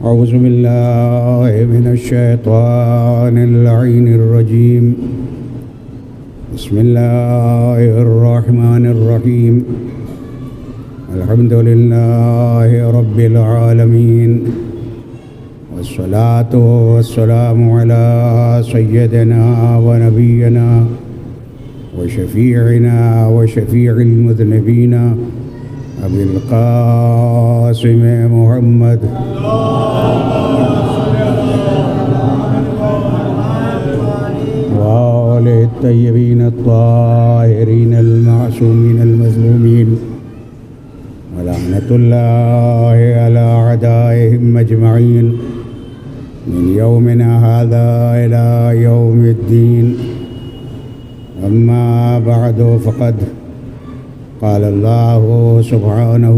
أعوذ بالله من الشيطان اللعين الرجيم. بسم الله الرحمن الرحيم. الحمد لله رب العالمين، والصلاة والسلام على سيدنا ونبينا وشفيعنا وشفيع المذنبين أبي القاسم محمد وآله الطيبين الطاهرين المعصومين المظلومين، ولعنة الله على أعدائهم أجمعين من يومنا هذا إلى يوم الدين. أما بعد، فقد قال الله سبحانه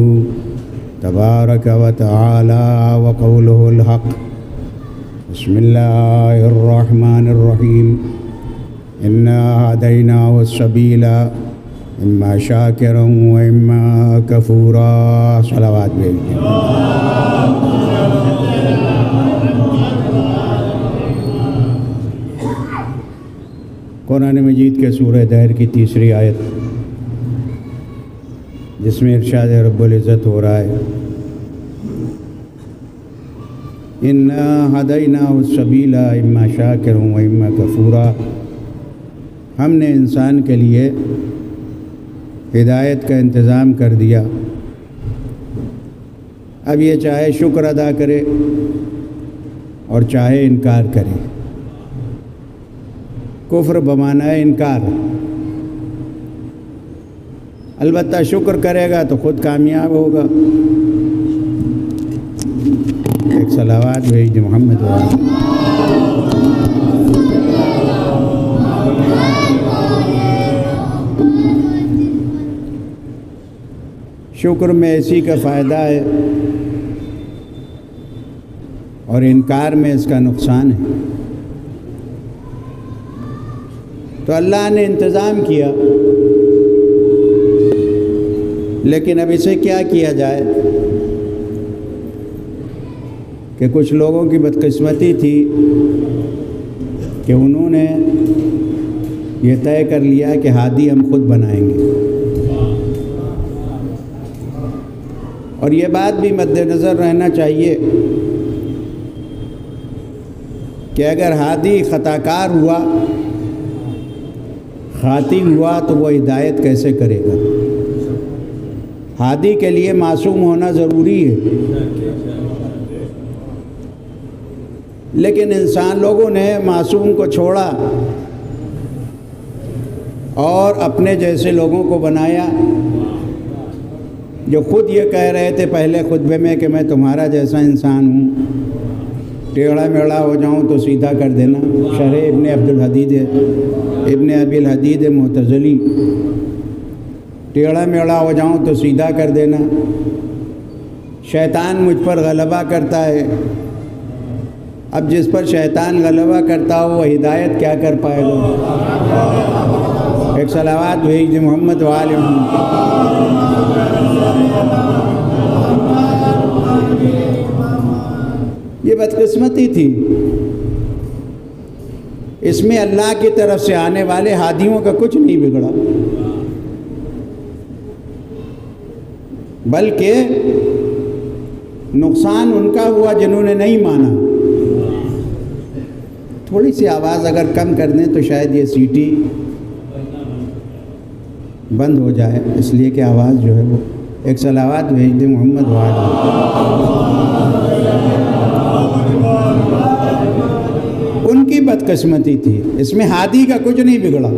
تبارك وتعالى وقوله الحق. بسم الله الرحمن الرحيم. إنا هديناه السبيل إما شاكرا وإما كفورا. صلوات بھیجیے. قرآن مجید کے سورہ دہر کی تیسری آیت، جس میں ارشاد رب العزت ہو رہا ہے اِنَّا هَدَيْنَاهُ السَّبِيلَ إِمَّا شَاكِرًا وَإِمَّا كَفُورًا. ہم نے انسان کے لیے ہدایت کا انتظام کر دیا. اب یہ چاہے شکر ادا کرے اور چاہے انکار کرے. کفر بمعنی انکار. البتہ شکر کرے گا تو خود کامیاب ہوگا. ایک صلوات بھیج دے محمد والا. شکر میں اسی کا فائدہ ہے اور انکار میں اس کا نقصان ہے. تو اللہ نے انتظام کیا، لیکن اب اسے کیا کیا جائے کہ کچھ لوگوں کی بدقسمتی تھی کہ انہوں نے یہ طے کر لیا کہ ہادی ہم خود بنائیں گے. اور یہ بات بھی مد نظر رہنا چاہیے کہ اگر ہادی خطا کار ہوا، خاطی ہوا، تو وہ ہدایت کیسے کرے گا؟ ہادی کے لیے معصوم ہونا ضروری ہے. لیکن انسان لوگوں نے معصوم کو چھوڑا اور اپنے جیسے لوگوں کو بنایا، جو خود یہ کہہ رہے تھے پہلے خطبے میں کہ میں تمہارا جیسا انسان ہوں، ٹیڑھا میڑھا ہو جاؤں تو سیدھا کر دینا. شرح ابن ابی الحدید معتزلی. ٹیڑھا میڑھا ہو جاؤں تو سیدھا کر دینا. شیطان مجھ پر غلبہ کرتا ہے. اب جس پر شیطان غلبہ کرتا ہو وہ ہدایت کیا کر پائے گا؟ ایک صلوات بھیج دے محمد وآل محمد. یہ بدقسمتی تھی. اس میں اللہ کی طرف سے آنے والے ہادیوں کا کچھ نہیں بگڑا، بلکہ نقصان ان کا ہوا جنہوں نے نہیں مانا. تھوڑی سی آواز اگر کم کر دیں تو شاید یہ سیٹی بند ہو جائے، اس لیے کہ آواز جو ہے وہ. ایک صلوات بھیج دیں محمد وآلہ. ان کی بدقسمتی تھی. اس میں ہادی کا کچھ نہیں بگڑا.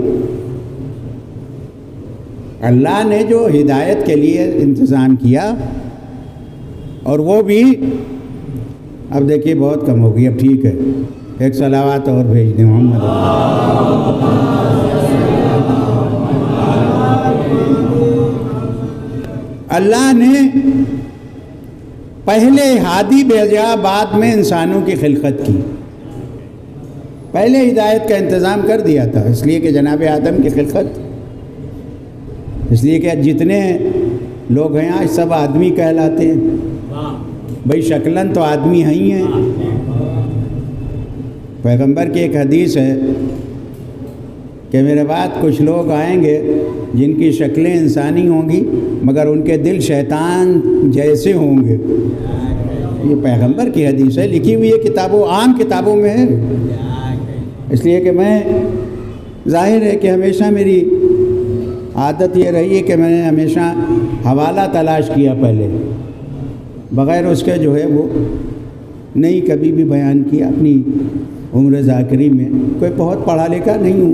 اللہ نے جو ہدایت کے لیے انتظام کیا، اور وہ بھی اب دیکھیے بہت کم ہوگی. اب ٹھیک ہے، ایک صلوات اور بھیج دیں محمد. اللہ نے پہلے ہادی بھیجا، بعد میں انسانوں کی خلقت کی. پہلے ہدایت کا انتظام کر دیا تھا، اس لیے کہ جناب آدم کی خلقت، اس لیے کہ جتنے لوگ ہیں آج سب آدمی کہلاتے ہیں. بھئی شکلن تو آدمی ہی ہیں. پیغمبر کی ایک حدیث ہے کہ میرے بعد کچھ لوگ آئیں گے جن کی شکلیں انسانی ہوں گی مگر ان کے دل شیطان جیسے ہوں گے. یہ پیغمبر کی حدیث ہے، لکھی ہوئی ہے کتابوں، عام کتابوں میں ہے. اس لیے کہ میں ظاہر ہے کہ ہمیشہ میری عادت یہ رہی ہے کہ میں نے ہمیشہ حوالہ تلاش کیا پہلے، بغیر اس کے جو ہے وہ نہیں کبھی بھی بیان کیا. اپنی عمر ذاکری میں کوئی بہت پڑھا لکھا نہیں ہوں،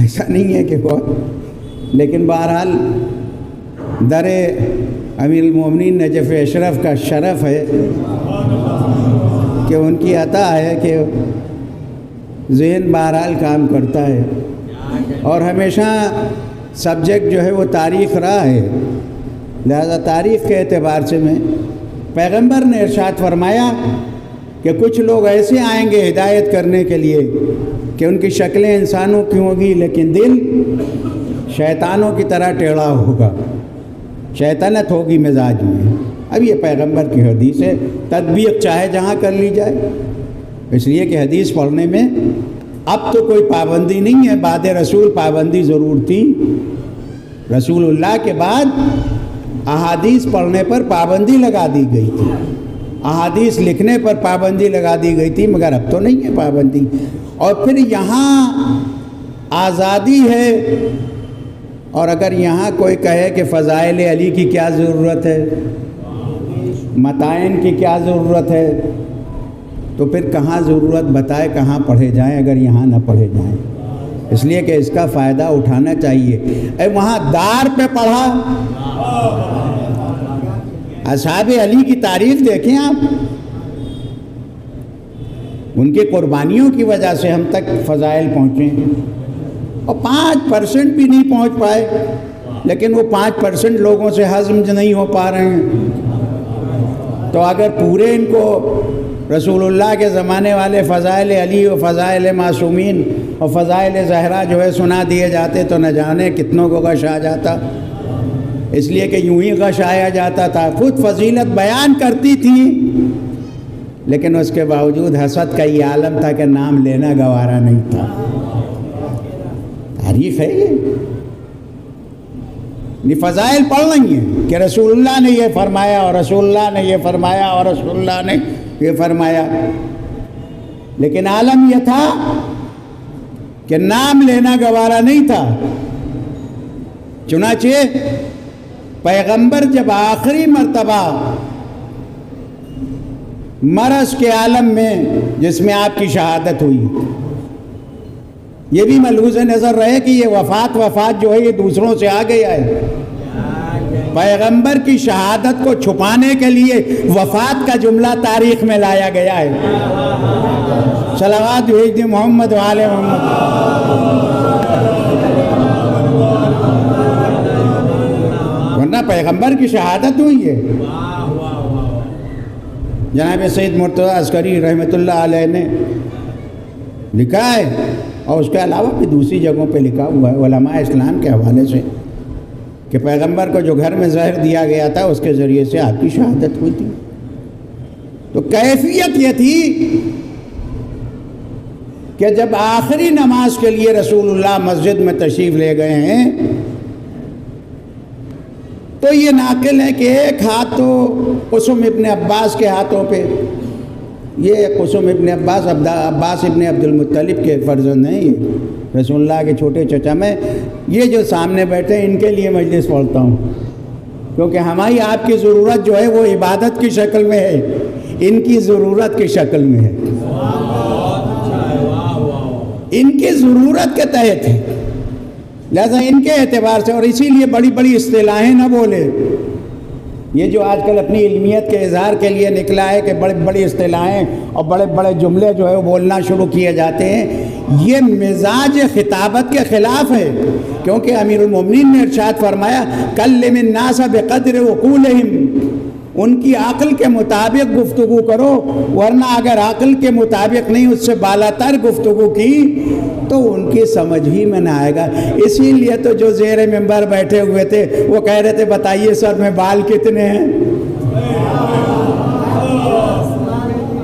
ایسا نہیں ہے کہ بہت، لیکن بہرحال در امیر المومنین نجف اشرف کا شرف ہے کہ ان کی عطا ہے کہ ذہن بہرحال کام کرتا ہے. اور ہمیشہ سبجیکٹ جو ہے وہ تاریخ رہا ہے، لہذا تاریخ کے اعتبار سے میں پیغمبر نے ارشاد فرمایا کہ کچھ لوگ ایسے آئیں گے ہدایت کرنے کے لیے کہ ان کی شکلیں انسانوں کی ہوں گی لیکن دل شیطانوں کی طرح ٹیڑھا ہوگا، شیطنت ہوگی مزاج میں. اب یہ پیغمبر کی حدیث ہے، تطبیق چاہے جہاں کر لی جائے. اس لیے کہ حدیث پڑھنے میں اب تو کوئی پابندی نہیں ہے، بعد رسول پابندی ضرور تھی. رسول اللہ کے بعد احادیث پڑھنے پر پابندی لگا دی گئی تھی، احادیث لکھنے پر پابندی لگا دی گئی تھی، مگر اب تو نہیں ہے پابندی. اور پھر یہاں آزادی ہے، اور اگر یہاں کوئی کہے کہ فضائل علی کی کیا ضرورت ہے، متائن کی کیا ضرورت ہے، تو پھر کہاں ضرورت بتائے کہاں پڑھے جائیں اگر یہاں نہ پڑھے جائیں. اس لیے کہ اس کا فائدہ اٹھانا چاہیے. وہاں دار پہ پڑھا، اصحاب علی کی تاریخ دیکھیں آپ، ان کی قربانیوں کی وجہ سے ہم تک فضائل پہنچے ہیں، اور 5% بھی نہیں پہنچ پائے، لیکن وہ 5% لوگوں سے ہضم نہیں ہو پا رہے ہیں. تو اگر پورے ان کو رسول اللہ کے زمانے والے فضائل علی و فضائل معصومین اور فضائل زہرا جو ہے سنا دیے جاتے تو نہ جانے کتنوں کو غش آ جاتا. اس لیے کہ یوں ہی غش آیا جاتا تھا. خود فضیلت بیان کرتی تھی لیکن اس کے باوجود حسد کا یہ عالم تھا کہ نام لینا گوارا نہیں تھا. تاریخ ہے یہ فضائل پڑھ رہی ہیں کہ رسول اللہ نے یہ فرمایا اور رسول اللہ نے یہ فرمایا اور رسول اللہ نے یہ فرمایا، لیکن عالم یہ تھا کہ نام لینا گوارا نہیں تھا. چنانچہ پیغمبر جب آخری مرتبہ مرض کے عالم میں جس میں آپ کی شہادت ہوئی، یہ بھی ملحوظ نظر رہے کہ یہ وفات جو ہے یہ دوسروں سے آ گیا ہے. پیغمبر کی شہادت کو چھپانے کے لیے وفات کا جملہ تاریخ میں لایا گیا ہے. صلوات بھیج دی محمد وآل محمد. ورنہ پیغمبر کی شہادت ہوئی ہے. جناب سید مرتضی عسکری رحمۃ اللہ علیہ نے لکھا ہے، اور اس کے علاوہ بھی دوسری جگہوں پہ لکھا ہوا ہے علماء اسلام کے حوالے سے، کہ پیغمبر کو جو گھر میں زہر دیا گیا تھا اس کے ذریعے سے آپ کی شہادت ہوئی تھی. تو کیفیت یہ تھی کہ جب آخری نماز کے لیے رسول اللہ مسجد میں تشریف لے گئے ہیں تو یہ ناقل ہے کہ ایک ہاتھ تو قسم ابن عباس کے ہاتھوں پہ، یہ قسم ابن عباس ابن عبد المطلب کے فرزند ہیں، یہ رسول اللہ کے چھوٹے چچا. میں یہ جو سامنے بیٹھے ان کے لیے مجلس پڑھتا ہوں کیونکہ ہماری آپ کی ضرورت جو ہے وہ عبادت کی شکل میں ہے، ان کی ضرورت کی شکل میں ہے، ان کی ضرورت کے تحت ہے. لہذا ان کے اعتبار سے، اور اسی لیے بڑی بڑی اصطلاحیں نہ بولے. یہ جو آج کل اپنی علمیت کے اظہار کے لیے نکلا ہے کہ بڑی بڑی اصطلاحیں اور بڑے بڑے جملے جو ہے وہ بولنا شروع کیے جاتے ہیں، یہ مزاج خطابت کے خلاف ہے. کیونکہ امیر المومنین نے ارشاد فرمایا کلم الناس بقدر عقولہم، ان کی عقل کے مطابق گفتگو کرو، ورنہ اگر عقل کے مطابق نہیں اس سے بالا تر گفتگو کی تو ان کی سمجھ ہی میں نہ آئے گا. اسی لیے تو جو زیر منبر بیٹھے ہوئے تھے وہ کہہ رہے تھے بتائیے سر میں بال کتنے ہیں.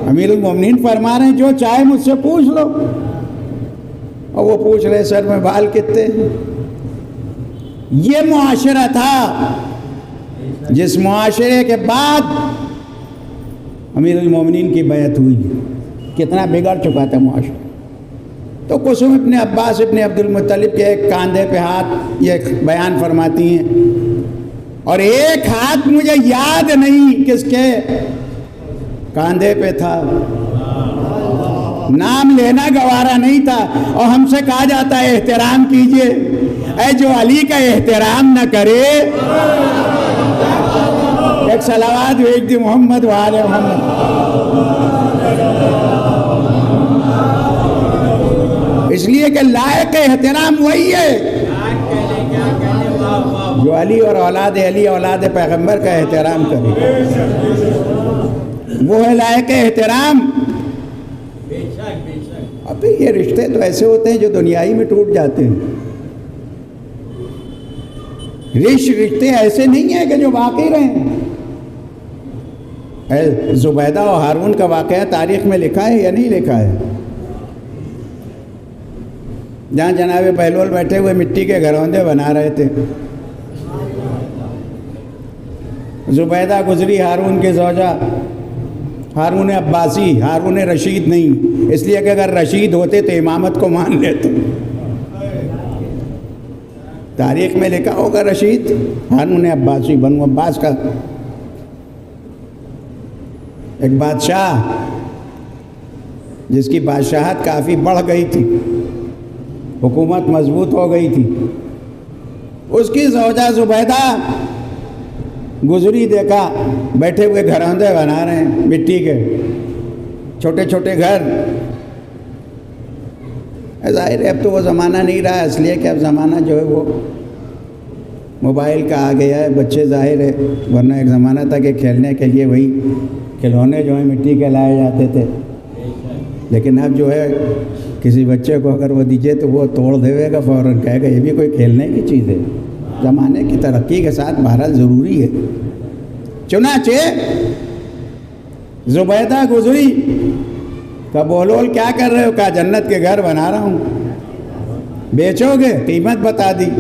امیر المومنین فرما رہے ہیں جو چاہے مجھ سے پوچھ لو، اور وہ پوچھ رہے سر میں بال کتنے ہیں۔ یہ معاشرہ تھا جس معاشرے کے بعد امیر المومنین کی بیعت ہوئی، کتنا بگڑ چکا تھا معاشرہ۔ تو کلثوم ابن عباس ابن عبد المطلب کے ایک کاندھے پہ ہاتھ یہ بیان فرماتی ہیں، اور ایک ہاتھ مجھے یاد نہیں کس کے کاندھے پہ تھا، نام لینا گوارا نہیں تھا، اور ہم سے کہا جاتا ہے احترام کیجئے، اے جو علی کا احترام نہ کرے، ایک صلوات بھیج دی محمد وآل محمد۔ اس لیے کہ لائق احترام وہی ہے جو علی اور اولاد علی اولاد پیغمبر کا احترام کرے، وہ ہے لائق احترام۔ اب یہ رشتے تو ایسے ہوتے ہیں جو دنیائی میں ٹوٹ جاتے ہیں، رشتے ایسے نہیں ہیں کہ جو باقی رہیں۔ زبیدہ اور ہارون کا واقعہ تاریخ میں لکھا ہے یا نہیں لکھا ہے؟ جہاں جناب بہلول بیٹھے ہوئے مٹی کے گھروندے بنا رہے تھے، زبیدہ گزری ہارون کے زوجہ، ہارون عباسی، ہارون رشید نہیں، اس لیے کہ اگر رشید ہوتے تو امامت کو مان لیتے۔ تاریخ میں لکھا ہوگا رشید، ہارون عباسی، بنو عباس کا ایک بادشاہ جس کی بادشاہت کافی بڑھ گئی تھی، حکومت مضبوط ہو گئی تھی، اس کی زوجہ زبیدہ گزری، دیکھا بیٹھے ہوئے گھروندے بنا رہے ہیں مٹی کے، چھوٹے چھوٹے گھر۔ ظاہر ہے اب تو وہ زمانہ نہیں رہا، اس لیے کہ اب زمانہ جو ہے وہ موبائل کا آ گیا ہے، بچے ظاہر ہے، ورنہ ایک زمانہ تھا کہ کھیلنے کے لیے وہی کھلونے جو ہیں مٹی کے لائے جاتے تھے، لیکن اب جو ہے کسی بچے کو اگر وہ دیجیے تو وہ توڑ دے گا، فوراً کہے گا یہ بھی کوئی کھیلنے کی چیز ہے۔ زمانے کی ترقی کے ساتھ بہرحال ضروری ہے۔ چنانچہ زبیدہ گزری، کہا بولول کیا کر رہے ہو؟ کہا جنت کے گھر بنا رہا ہوں، بیچو گے؟ قیمت بتا دی،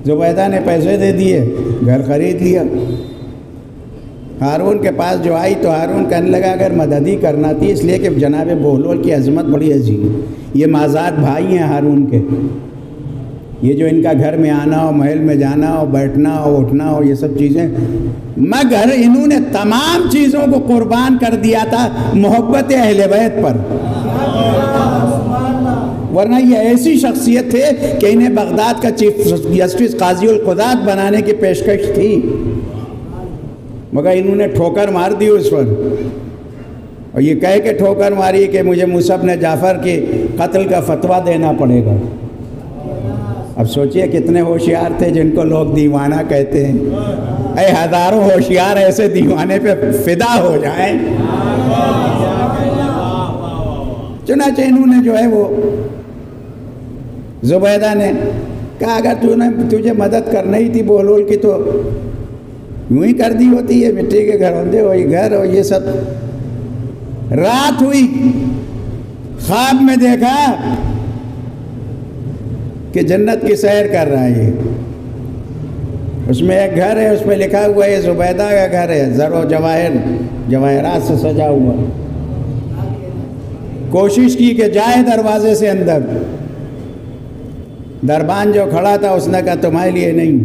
زبیدہ نے پیسے دے دیے، گھر خرید لیا۔ ہارون کے پاس جو آئی تو ہارون کہنے لگا اگر مدد ہی کرنا تھی، اس لیے کہ جناب بہلول کی عظمت بڑی عظیم ہے، یہ مازاد بھائی ہیں ہارون کے، یہ جو ان کا گھر میں آنا ہو، محل میں جانا ہو، بیٹھنا ہو، اٹھنا ہو، یہ سب چیزیں، مگر انہوں نے تمام چیزوں کو قربان کر دیا تھا محبت اہل بیت پر، ورنہ یہ ایسی شخصیت تھے کہ انہیں بغداد کا چیف جسٹس قاضی القضات بنانے کی پیشکش تھی، مگر انہوں نے ٹھوکر مار دی اس پر، اور یہ کہہ کے ٹھوکر ماری کہ مجھے موسیٰ بن جعفر کے قتل کا فتویٰ دینا پڑے گا۔ اب سوچئے کتنے ہوشیار تھے جن کو لوگ دیوانہ کہتے ہیں، اے ہزاروں ہوشیار ایسے دیوانے پہ فدا ہو جائیں۔ چنانچہ انہوں نے جو ہے وہ زبیدہ نے کہا اگر تجھے مدد کرنا ہی تھی بہلول کی تو یوں ہی کر دی ہوتی ہے، مٹی کے گھروندے، وہی گھر اور یہ سب۔ رات ہوئی، خواب میں دیکھا کہ جنت کی سیر کر رہا ہے، یہ اس میں ایک گھر ہے، اس پہ لکھا ہوا ہے زبیدہ کا گھر ہے، زر و جواہرات سے سجا ہوا۔ کوشش کی کہ جائے دروازے سے اندر، دربان جو کھڑا تھا اس نے کہا تمہارے لیے نہیں،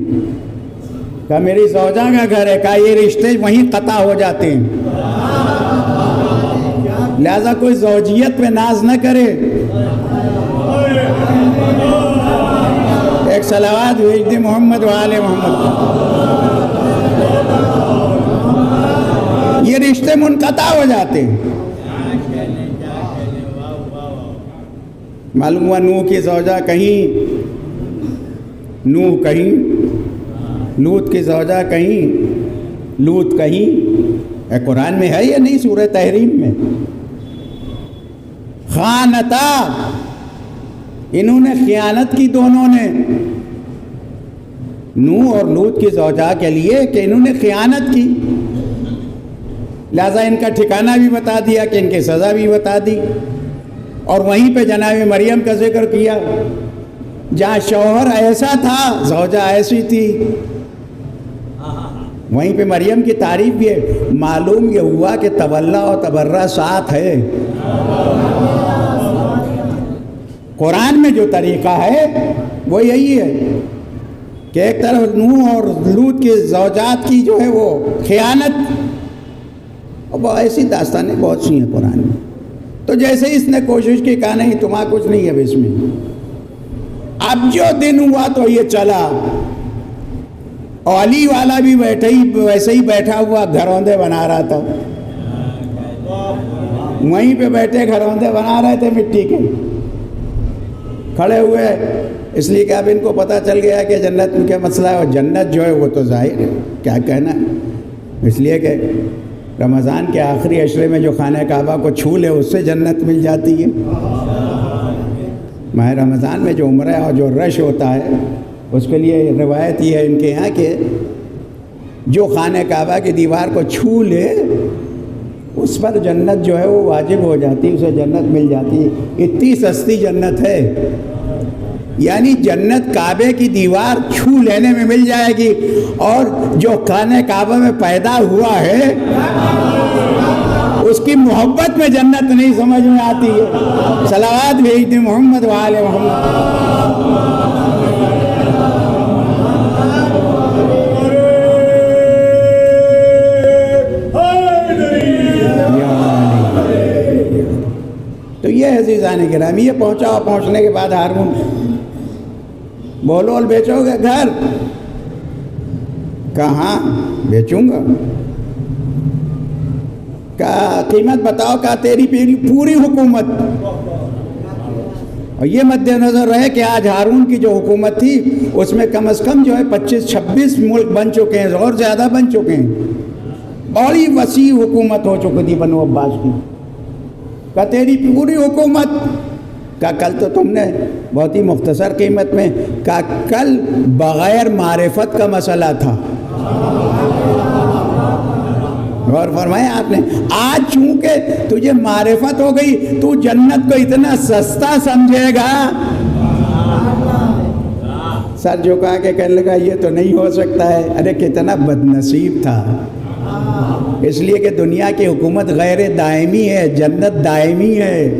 کہا میری زوجہ کا گھر ہے، کہا یہ رشتے وہیں قطع ہو جاتے ہیں، لہذا کوئی زوجیت پہ ناز نہ کرے۔ ایک صلوات بھیج دی محمد وآل محمد۔ یہ رشتے منقطع ہو جاتے ہیں۔ معلوم ہوا نوح کی زوجہ کہیں، نوح کہیں، لوط کی زوجہ کہیں، لوط کہیں، قرآن میں ہے یا نہیں؟ سورہ تحریم میں خانتا، انہوں نے خیانت کی دونوں نے، نوح اور لوط کی زوجہ کے لیے کہ انہوں نے خیانت کی، لہٰذا ان کا ٹھکانہ بھی بتا دیا کہ ان کی سزا بھی بتا دی، اور وہیں پہ جناب مریم کا ذکر کیا جہاں شوہر ایسا تھا، زوجہ ایسی تھی، وہیں پہ مریم کی تعریف بھی ہے۔ معلوم یہ ہوا کہ تولا اور تبرہ ساتھ ہے۔ قرآن میں جو طریقہ ہے وہ یہی ہے کہ ایک طرف نوح اور لوط کی زوجات کی جو ہے وہ خیانت، اور وہ ایسی داستانیں بہت سی ہیں قرآن میں۔ تو جیسے اس نے کوشش کی، کہا نہیں تمہارا کچھ نہیں ہے اس میں۔ اب جو دن ہوا تو یہ چلا، اور علی والا بھی ویسے ہی بیٹھا ہوا گھروندے بنا رہا تھا، وہیں پہ بیٹھے گھروندے بنا رہے تھے مٹی کے، کھڑے ہوئے، اس لیے کہ اب ان کو پتہ چل گیا کہ جنت میں کیا مسئلہ ہے، اور جنت جو ہے وہ تو ظاہر ہے، کیا کہنا ہے، اس لیے کہ رمضان کے آخری عشرے میں جو خانہ کعبہ کو چھو لے اس سے جنت مل جاتی ہے۔ ماہ رمضان میں جو عمرہ اور جو رش ہوتا ہے اس کے لیے روایت یہ ہے ان کے یہاں کہ جو خانہ کعبہ کی دیوار کو چھو لے اس پر جنت جو ہے وہ واجب ہو جاتی ہے، اسے جنت مل جاتی ہے۔ اتنی سستی جنت ہے، یعنی جنت کعبے کی دیوار چھو لینے میں مل جائے گی، اور جو خانہ کعبہ میں پیدا ہوا ہے اس کی محبت میں جنت نہیں سمجھ میں آتی ہے۔ صلوات بھیج دیں محمد وآل محمد۔ تو یہ عزیزان کرام، یہ پہنچنے کے بعد ہارون، بولو بیچو گے گھر؟ کہاں بیچوں گا؟ کہا قیمت بتاؤ، کہا تیری پوری حکومت۔ اور یہ مد نظر رہے کہ آج ہارون کی جو حکومت تھی اس میں کم از کم جو ہے 25-26 ملک بن چکے ہیں، اور زیادہ بن چکے ہیں، بڑی وسیع حکومت ہو چکی تھی بنو عباس کی۔ کہا تیری پوری حکومت؟ کہا کل تو تم نے بہت ہی مختصر قیمت میں، کہا کل بغیر معرفت کا مسئلہ تھا، غور فرمائے آپ نے، آج چونکہ تجھے معرفت ہو گئی تو جنت کو اتنا سستا سمجھے گا۔ سر جھکا کے کہنے لگا یہ تو نہیں ہو سکتا ہے۔ ارے کتنا بد نصیب تھا، اس لیے کہ دنیا کی حکومت غیر دائمی ہے، جنت دائمی ہے۔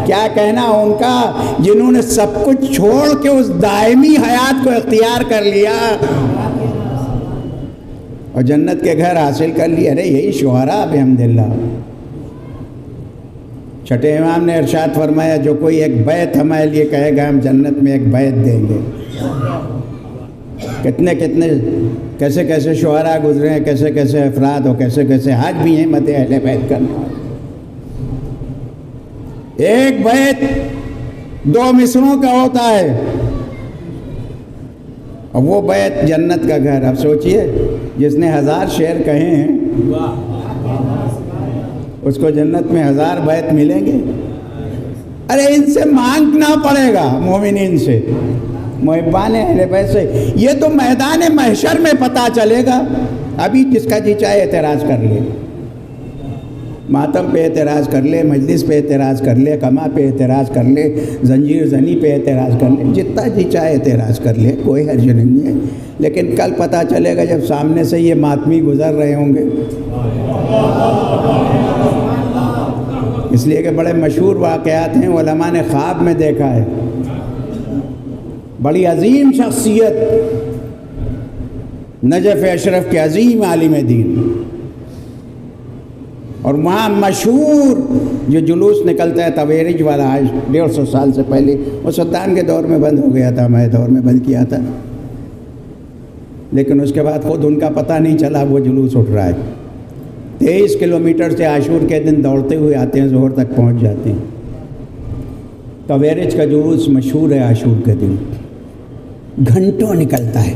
کیا کہنا ان کا جنہوں نے سب کچھ چھوڑ کے اس دائمی حیات کو اختیار کر لیا اور جنت کے گھر حاصل کر لیے۔ ارے یہی شہرا بحمداللہ۔ چھٹے امام نے ارشاد فرمایا جو کوئی ایک بیت ہمارے لیے کہے گا ہم جنت میں ایک بیت دیں گے۔ کتنے کیسے کیسے شہرا گزرے ہیں، کیسے کیسے افراد اور کیسے کیسے آج بھی ہیں مدح اہل بیت کرنے والے۔ ایک بیت 2 مصروں کا ہوتا ہے، اور وہ بیت جنت کا گھر۔ اب سوچئے جس نے 1000 شعر کہے ہیں اس کو جنت میں 1000 بیت ملیں گے۔ ارے ان سے مانگنا پڑے گا، مومنین سے، محبان اہل بیت سے۔ یہ تو میدان محشر میں پتہ چلے گا۔ ابھی جس کا جی چاہے اعتراض کر لے، ماتم پہ اعتراض کر لے، مجلس پہ اعتراض کر لے، کما پہ اعتراض کر لے، زنجیر زنی پہ اعتراض کر لے، جتنا جی چاہے اعتراض کر لے، کوئی حرج نہیں ہے۔ لیکن کل پتہ چلے گا جب سامنے سے یہ ماتمی گزر رہے ہوں گے۔ اس لیے کہ بڑے مشہور واقعات ہیں، علماء نے خواب میں دیکھا ہے۔ بڑی عظیم شخصیت، نجف اشرف کے عظیم عالم دین، اور وہاں مشہور جو جلوس نکلتا ہے تویرج والا، آج 150 سال سے پہلے، وہ صدام کے دور میں بند ہو گیا تھا، ہمارے دور میں بند کیا تھا، لیکن اس کے بعد خود ان کا پتہ نہیں چلا وہ جلوس اٹھ رہا ہے۔ 23 کلومیٹر سے عاشور کے دن دوڑتے ہوئے آتے ہیں، ظہر تک پہنچ جاتے ہیں۔ تویرج کا جلوس مشہور ہے، عاشور کے دن گھنٹوں نکلتا ہے۔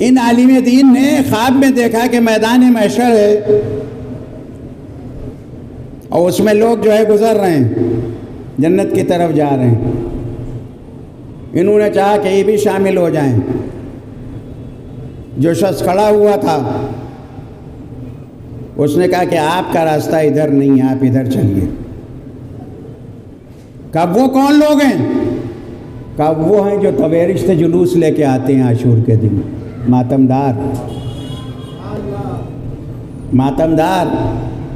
ان عالم دین نے خواب میں دیکھا کہ میدان محشر ہے اور اس میں لوگ جو ہے گزر رہے ہیں، جنت کی طرف جا رہے ہیں۔ انہوں نے چاہا کہ یہ بھی شامل ہو جائیں۔ جو شخص کھڑا ہوا تھا اس نے کہا کہ آپ کا راستہ ادھر نہیں ہے، آپ ادھر چلیے۔ کہا وہ کون لوگ ہیں؟ کہا وہ ہیں جو تویرشت جلوس لے کے آتے ہیں عاشور کے دن، ماتمدار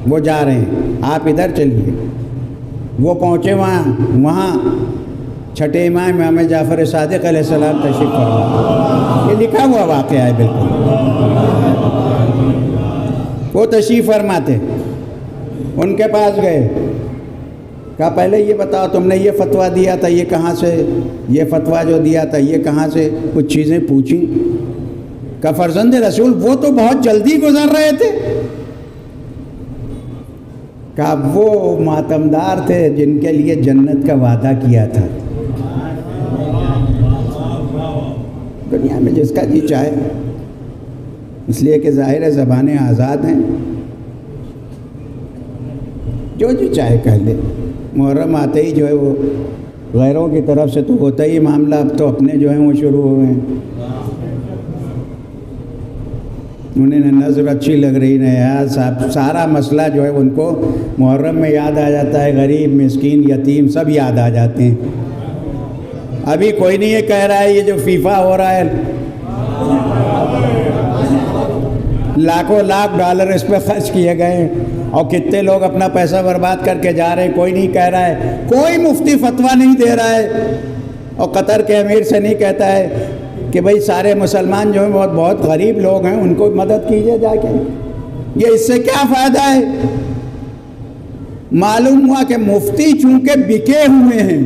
وہ جا رہے ہیں، آپ ادھر چلیے۔ وہ پہنچے وہاں چھٹے امام امام جعفر صادق علیہ السلام تشریف فرما، یہ لکھا ہوا واقعہ ہے بالکل۔ وہ تشریف فرماتے، ان کے پاس گئے، کہا پہلے یہ بتاؤ تم نے یہ فتویٰ دیا تھا، یہ کہاں سے، یہ فتویٰ جو دیا تھا یہ کہاں سے، کچھ چیزیں پوچھیں۔ کہا فرزند رسول وہ تو بہت جلدی گزر رہے تھے۔ کہا وہ ماتمدار تھے جن کے لیے جنت کا وعدہ کیا تھا۔ دنیا میں جس کا جی چاہے، اس لیے کہ ظاہر زبانیں آزاد ہیں، جو جی چاہے کہہ لے۔ محرم آتے ہی جو ہے وہ غیروں کی طرف سے تو ہوتا ہی معاملہ، اب تو اپنے جو ہیں وہ شروع ہو گئے ہیں۔ انہیں نظر اچھی لگ رہی نہ یار صاحب، سارا مسئلہ جو ہے ان کو محرم میں یاد آ جاتا ہے، غریب مسکین یتیم سب یاد آ جاتے ہیں۔ ابھی کوئی نہیں یہ کہہ رہا ہے یہ جو فیفا ہو رہا ہے لاکھوں لاکھ ڈالر اس پہ خرچ کیے گئے ہیں اور کتنے لوگ اپنا پیسہ برباد کر کے جا رہے ہیں، کوئی نہیں کہہ رہا ہے، کوئی مفتی فتویٰ نہیں دے رہا ہے اور قطر کے امیر سے نہیں کہتا ہے کہ بھئی سارے مسلمان جو ہیں بہت غریب لوگ ہیں ان کو مدد کیجئے جا کے۔ یہ اس سے کیا فائدہ ہے؟ معلوم ہوا کہ مفتی چونکہ بکے ہوئے ہیں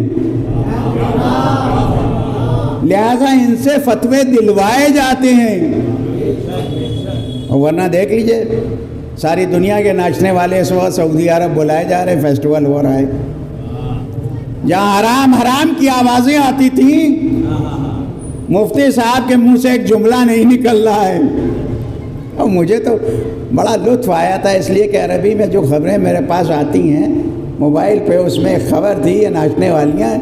لہذا ان سے فتوے دلوائے جاتے ہیں، ورنہ دیکھ لیجئے ساری دنیا کے ناچنے والے اس وقت سعودی عرب بلائے جا رہے، فیسٹیول ہو رہا ہے، جہاں حرام حرام کی آوازیں آتی تھیں مفتی صاحب کے منہ سے ایک جملہ نہیں نکل رہا ہے۔ اور مجھے تو بڑا لطف آیا تھا، اس لیے کہ عربی میں جو خبریں میرے پاس آتی ہیں موبائل پہ، اس میں ایک خبر تھی، یہ ناچنے والیاں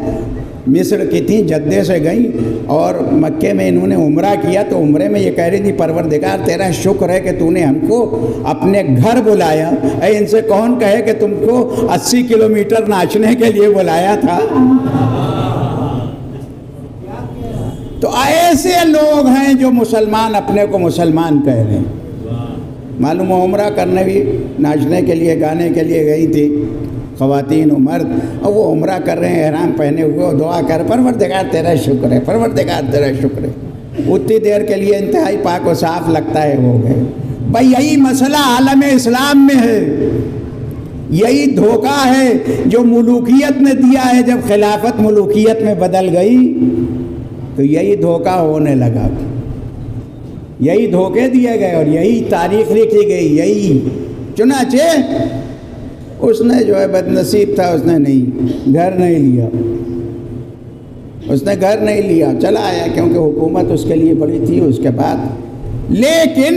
مصر کی تھیں، جدے سے گئیں اور مکے میں انہوں نے عمرہ کیا، تو عمرے میں یہ کہہ رہی تھی پروردگار تیرا شکر ہے کہ تو نے ہم کو اپنے گھر بلایا، اے ان سے کون کہے کہ تم کو 80 کلومیٹر ناچنے کے لیے بلایا تھا۔ تو ایسے لوگ ہیں جو مسلمان اپنے کو مسلمان کہہ رہے ہیں، معلوم عمرہ کرنے بھی ناچنے کے لیے گانے کے لیے گئی تھی خواتین و مرد، اور وہ عمرہ کر رہے ہیں احرام پہنے ہوئے اور دعا کر پروردگار تیرا شکر ہے، پروردگار تیرا شکر ہے، اتنی دیر کے لیے انتہائی پاک و صاف لگتا ہے ہو گئے۔ بھائی یہی مسئلہ عالم اسلام میں ہے، یہی دھوکہ ہے جو ملوکیت نے دیا ہے، جب خلافت ملوکیت میں بدل گئی تو یہی دھوکہ ہونے لگا، یہی دھوکے دیے گئے اور یہی تاریخ لکھی گئی، یہی چنانچہ اس نے جو ہے بد نصیب تھا، اس نے نہیں گھر نہیں لیا، اس نے گھر نہیں لیا، چلا آیا کیونکہ حکومت اس کے لیے بڑی تھی اس کے بعد۔ لیکن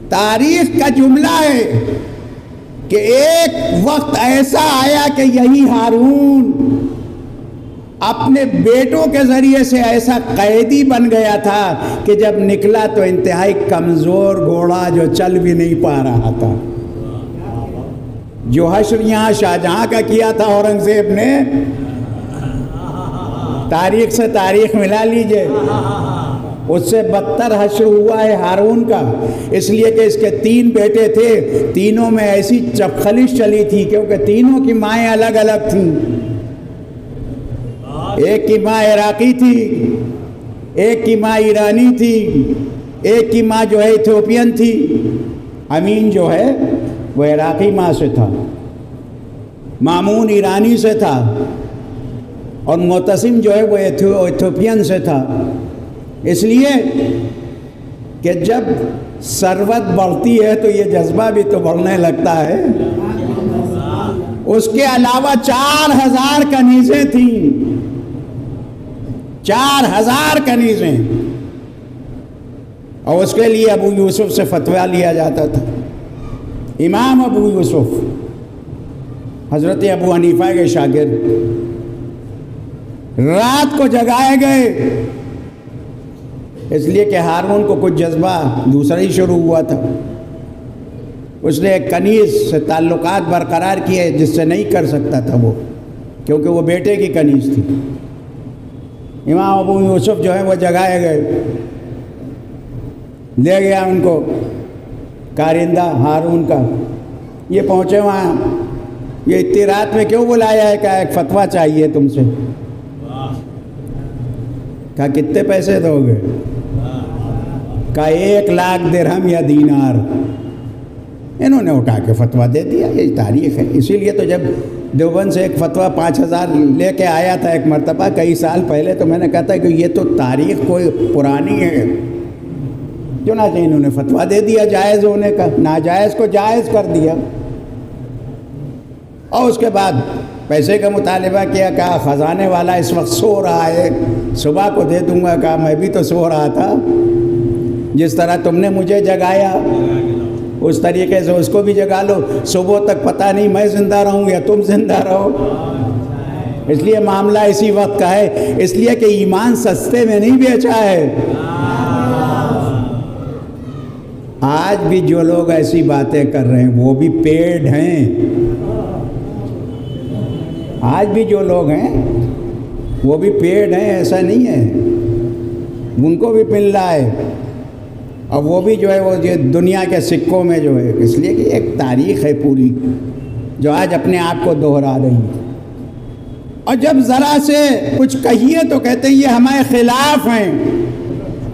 تاریخ کا جملہ ہے کہ ایک وقت ایسا آیا کہ یہی ہارون اپنے بیٹوں کے ذریعے سے ایسا قیدی بن گیا تھا کہ جب نکلا تو انتہائی کمزور گھوڑا جو چل بھی نہیں پا رہا تھا۔ جو حشر یہاں شاہجہاں کا کیا تھا اورنگزیب نے، تاریخ سے تاریخ ملا لیجئے، اس سے بدتر حشر ہوا ہے ہارون کا، اس لیے کہ اس کے 3 بیٹے تھے، تینوں میں ایسی چپخلش چلی تھی کیونکہ تینوں کی مائیں الگ الگ تھیں، ایک کی ماں عراقی تھی، ایک کی ماں ایرانی تھی، ایک کی ماں جو ہے ایتھوپین تھی۔ امین جو ہے وہ عراقی ماں سے تھا، مامون ایرانی سے تھا اور معتصم جو ہے وہ ایتھوپین سے تھا، اس لیے کہ جب ثروت بڑھتی ہے تو یہ جذبہ بھی تو بڑھنے لگتا ہے۔ اس کے علاوہ 4000 کنیزیں تھیں، 4000 کنیزیں، اور اس کے لیے ابو یوسف سے فتویٰ لیا جاتا تھا۔ امام ابو یوسف حضرت ابو حنیفہ کے شاگرد رات کو جگائے گئے، اس لیے کہ ہارون کو کچھ جذبہ دوسرا ہی شروع ہوا تھا۔ اس نے ایک کنیز سے تعلقات برقرار کیے جس سے نہیں کر سکتا تھا وہ، کیونکہ وہ بیٹے کی کنیز تھی۔ امام ابو یوسف جو ہے وہ جگائے گئے، لے گیا ان کو کارندہ ہارون کا، یہ پہنچے وہاں، یہ اتنی رات میں کیوں بلایا ہے؟ کہا ایک فتویٰ چاہیے تم سے۔ کہا کتنے پیسے دو گے؟ کہا 1,00,000 درہم یا دینار۔ انہوں نے اٹھا کے فتویٰ دے دیا، یہ تاریخ ہے۔ اسی لیے تو جب دیوبند سے ایک فتویٰ 5,000 لے کے آیا تھا ایک مرتبہ کئی سال پہلے، تو میں نے کہا تھا کہ یہ تو تاریخ کوئی پرانی ہے، چنانچہ انہوں نے فتویٰ دے دیا جائز ہونے کا، ناجائز کو جائز کر دیا، اور اس کے بعد پیسے کا مطالبہ کیا۔ کہا خزانے والا اس وقت سو رہا ہے، صبح کو دے دوں گا۔ کہا میں بھی تو سو رہا تھا، جس طرح تم نے مجھے جگایا اس طریقے سے اس کو بھی جگا لو، صبح تک پتہ نہیں میں زندہ رہوں یا تم زندہ رہو۔ اس لیے معاملہ اسی وقت کا ہے، اس لیے کہ ایمان سستے میں نہیں بیچا ہے۔ آج بھی جو لوگ ایسی باتیں کر رہے ہیں وہ بھی پیڈ ہیں، آج بھی جو لوگ ہیں وہ بھی پیڈ ہیں، ایسا نہیں ہے، ان کو بھی مل رہا ہے، اور وہ بھی جو ہے وہ دنیا کے سکوں میں جو ہے، اس لیے کہ ایک تاریخ ہے پوری جو آج اپنے آپ کو دہرا رہی ہے، اور جب ذرا سے کچھ کہیے تو کہتے ہیں یہ ہمارے خلاف ہیں۔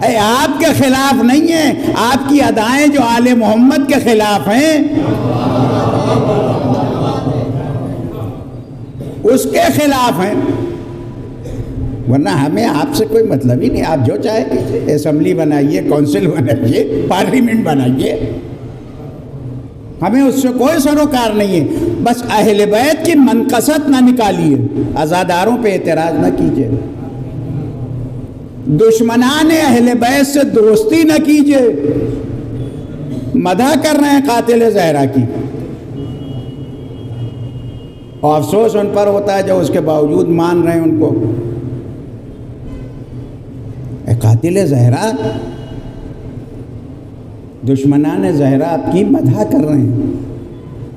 اے آپ کے خلاف نہیں ہیں، آپ کی ادائیں جو آل محمد کے خلاف ہیں اس کے خلاف ہیں، ورنہ ہمیں آپ سے کوئی مطلب ہی نہیں، آپ جو چاہے کیجیے، اسمبلی بنائیے، کونسل بنائیے، پارلیمنٹ بنائیے، ہمیں اس سے کوئی سروکار نہیں ہے، بس اہل بیت کی منقصت نہ نکالیے، عزاداروں پہ اعتراض نہ کیجیے، دشمنان اہل بیت سے دوستی نہ کیجیے، مدح کر رہے ہیں قاتل زہرا کی، اور افسوس ان پر ہوتا ہے جو اس کے باوجود مان رہے ہیں ان کو۔ اے قاتل زہرا، دشمنان زہرا آپ کی مدح کر رہے ہیں،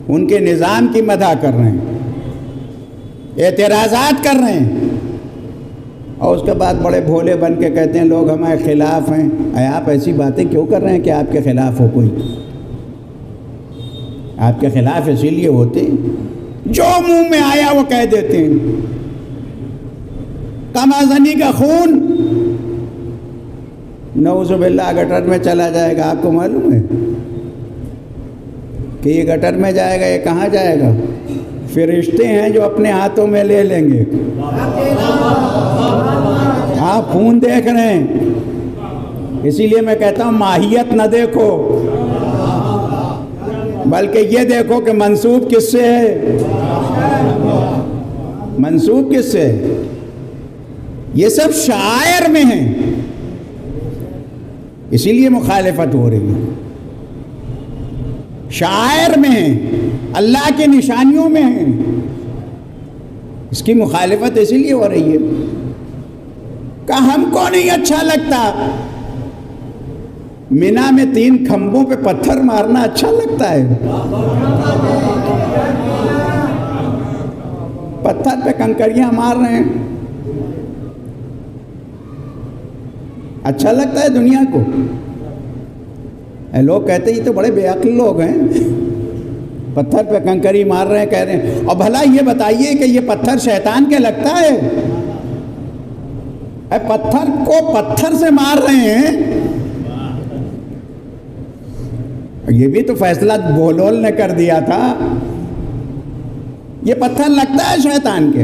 ان کے نظام کی مدح کر رہے ہیں، اعتراضات کر رہے ہیں، اور اس کے بعد بڑے بھولے بن کے کہتے ہیں لوگ ہمارے خلاف ہیں۔ اے آپ ایسی باتیں کیوں کر رہے ہیں کہ آپ کے خلاف ہو کوئی؟ آپ کے خلاف اسی لیے ہوتے ہیں جو منہ میں آیا وہ کہہ دیتے ہیں۔ کمازنی کا خون نعوذ باللہ گٹر میں چلا جائے گا، آپ کو معلوم ہے کہ یہ گٹر میں جائے گا، یہ کہاں جائے گا؟ فرشتے ہیں جو اپنے ہاتھوں میں لے لیں گے۔ آپ خون دیکھ رہے ہیں، اسی لیے میں کہتا ہوں ماہیت نہ دیکھو، بلکہ یہ دیکھو کہ منسوب کس سے ہے، منسوب کس سے ہے۔ یہ سب شعائر میں ہیں، اسی لیے مخالفت ہو رہی ہے، شعائر میں ہیں، اللہ کی نشانیوں میں ہیں، اس کی مخالفت اسی لیے ہو رہی ہے کہ ہم کو نہیں اچھا لگتا۔ مینا میں 3 کھمبوں پہ پتھر مارنا اچھا لگتا ہے؟ پتھر پہ کنکریاں مار رہے ہیں، اچھا لگتا ہے دنیا کو؟ لوگ کہتے ہیں یہ تو بڑے بے عقل لوگ ہیں، پتھر پہ کنکری مار رہے ہیں، کہہ رہے ہیں۔ اور بھلا یہ بتائیے کہ یہ پتھر شیطان کے لگتا ہے؟ پتھر کو پتھر سے مار رہے ہیں، یہ بھی تو فیصلہ بولول نے کر دیا تھا۔ یہ پتھر لگتا ہے شیطان کے،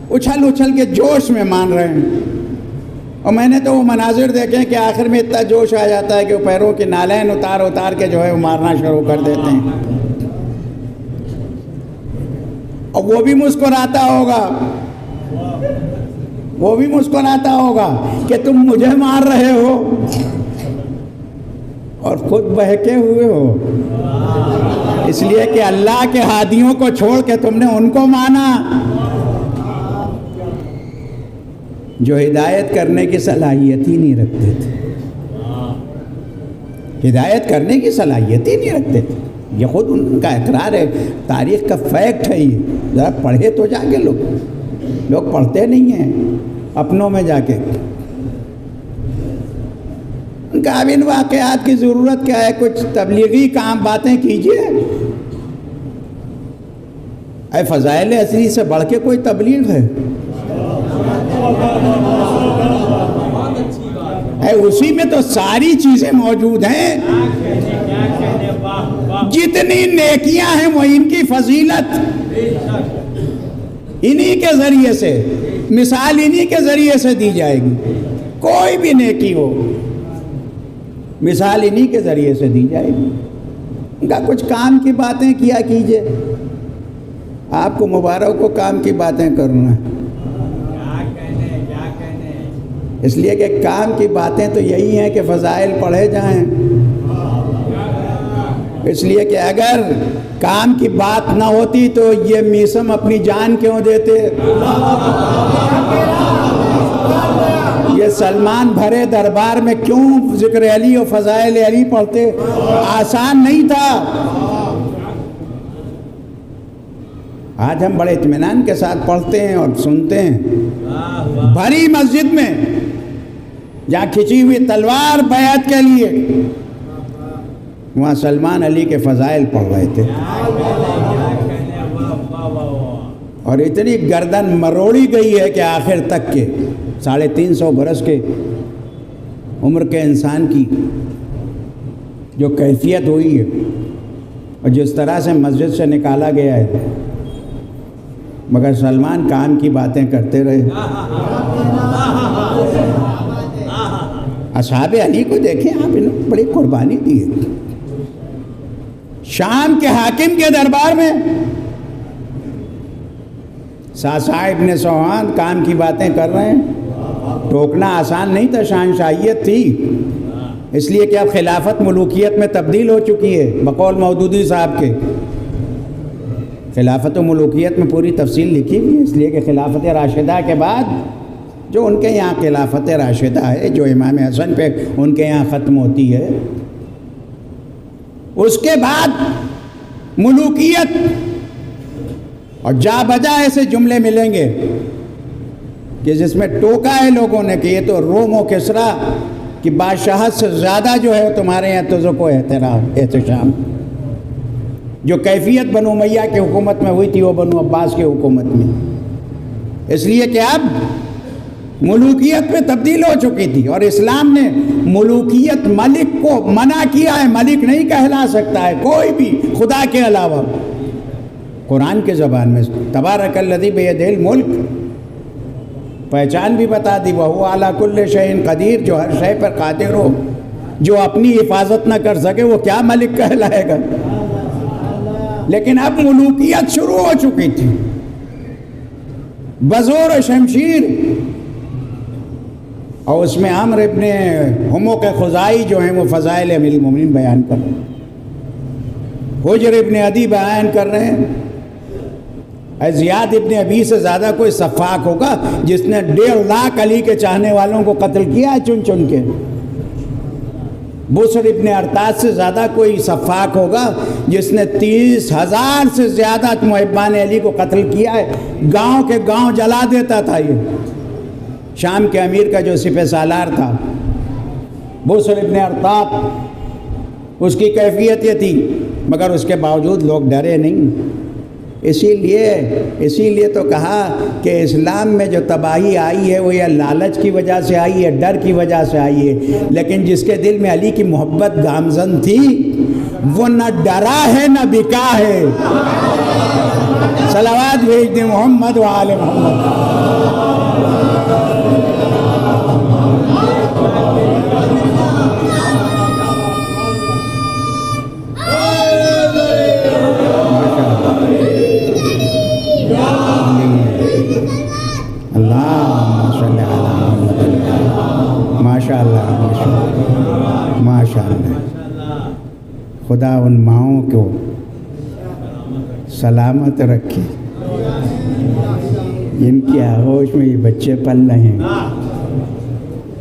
اچھل اچھل کے جوش میں مان رہے ہیں۔ اور میں نے تو وہ مناظر دیکھے کہ آخر میں اتنا جوش آ جاتا ہے کہ وہ پیروں کی نالین اتار اتار کے جو ہے وہ مارنا شروع کر دیتے ہیں، اور وہ بھی مسکراتا ہوگا، وہ بھی مسکراتا ہوگا کہ تم مجھے مار رہے ہو اور خود بہکے ہوئے ہو، اس لیے کہ اللہ کے ہادیوں کو چھوڑ کے تم نے ان کو مانا جو ہدایت کرنے کی صلاحیت ہی نہیں رکھتے تھے، ہدایت کرنے کی صلاحیت ہی نہیں رکھتے تھے۔ یہ خود ان کا اقرار ہے، تاریخ کا فیکٹ ہے یہ. ذرا پڑھے تو جا کے لوگ پڑھتے نہیں ہیں اپنوں میں جا کے. ان کا اب ان واقعات کی ضرورت کیا ہے؟ کچھ تبلیغی کام باتیں کیجئے. اے فضائل اصلی سے بڑھ کے کوئی تبلیغ ہے؟ اے اسی میں تو ساری چیزیں موجود ہیں. جتنی نیکیاں ہیں وہ ان کی فضیلت انہی کے ذریعے سے، مثال انہی کے ذریعے سے دی جائے گی. کوئی بھی نیکی ہو مثال انہی کے ذریعے سے دی جائے گی. ان کا کچھ کام کی باتیں کیا کیجئے. آپ کو مبارک کو کام کی باتیں کرنا، اس لیے کہ کام کی باتیں تو یہی ہیں کہ فضائل پڑھے جائیں. اس لیے کہ اگر کام کی بات نہ ہوتی تو یہ میسم اپنی جان کیوں دیتے؟ یہ سلمان بھرے دربار میں کیوں ذکر علی و فضائل علی پڑھتے؟ آسان نہیں تھا. آج ہم بڑے اطمینان کے ساتھ پڑھتے ہیں اور سنتے ہیں. بھری مسجد میں جہاں کھچی ہوئی تلوار بیعت کے لیے، وہاں سلمان علی کے فضائل پڑھ رہے تھے، اور اتنی گردن مروڑی گئی ہے کہ آخر تک کے 350 برس کے عمر کے انسان کی جو کیفیت ہوئی ہے اور جس طرح سے مسجد سے نکالا گیا ہے، مگر سلمان کام کی باتیں کرتے رہے. اصحاب علی کو دیکھیں آپ، انہوں نے بڑی قربانی دی ہے. شام کے حاکم کے دربار میں ساسا ابن سوحان کام کی باتیں کر رہے ہیں. ٹوکنا آسان نہیں تھا، شہنشاہیت تھی. اس لیے کہ اب خلافت ملوکیت میں تبدیل ہو چکی ہے. بقول مودودی صاحب کے خلافت و ملوکیت میں پوری تفصیل لکھی ہوئی ہے. اس لیے کہ خلافت راشدہ کے بعد جو ان کے یہاں خلافت راشدہ ہے، جو امام حسن پہ ان کے یہاں ختم ہوتی ہے، اس کے بعد ملوکیت، اور جا بجا ایسے جملے ملیں گے کہ جس میں ٹوکا ہے لوگوں نے کہ یہ تو روم و کسریٰ کی بادشاہت سے زیادہ جو ہے تمہارے یہاں تزک و احتشام. جو کیفیت بنو امیہ کی حکومت میں ہوئی تھی وہ بنو عباس کی حکومت میں. اس لیے کہ اب ملوکیت میں تبدیل ہو چکی تھی، اور اسلام نے ملوکیت ملک کو منع کیا ہے. ملک نہیں کہلا سکتا ہے کوئی بھی خدا کے علاوہ. قرآن کے زبان میں تبارک الذی بیدہ الملک، پہچان بھی بتا دی، وہو علی کل شیء قدیر، جو ہر شے پر قادر ہو. جو اپنی حفاظت نہ کر سکے وہ کیا ملک کہلائے گا؟ لیکن اب ملوکیت شروع ہو چکی تھی بزور و شمشیر. اور اس میں عمرو ابن حمق خزائی جو ہیں وہ فضائل امیر المومنین بیان کر رہے ہیں. حجر ابن عدی بیان کر رہے ہیں. زیاد ابن ابی سے زیادہ کوئی سفاک ہوگا جس نے 1.5 لاکھ علی کے چاہنے والوں کو قتل کیا ہے چن چن کے. بصر ابن ارتاز سے زیادہ کوئی سفاک ہوگا جس نے 30,000 سے زیادہ محبان علی کو قتل کیا ہے. گاؤں کے گاؤں جلا دیتا تھا. یہ شام کے امیر کا جو سپہ سالار تھا بصر ابن ارتاز، اس کی کیفیت یہ تھی، مگر اس کے باوجود لوگ ڈرے نہیں. اسی لیے تو کہا کہ اسلام میں جو تباہی آئی ہے وہ یا لالچ کی وجہ سے آئی ہے، ڈر کی وجہ سے آئی ہے. لیکن جس کے دل میں علی کی محبت گامزن تھی وہ نہ ڈرا ہے نہ بکا ہے. صلوات بھیج دیں محمد و آل محمد. ماشاء اللہ. خدا ان ماؤں کو سلامت رکھے جن کی آغوش میں یہ بچے پل رہے ہیں،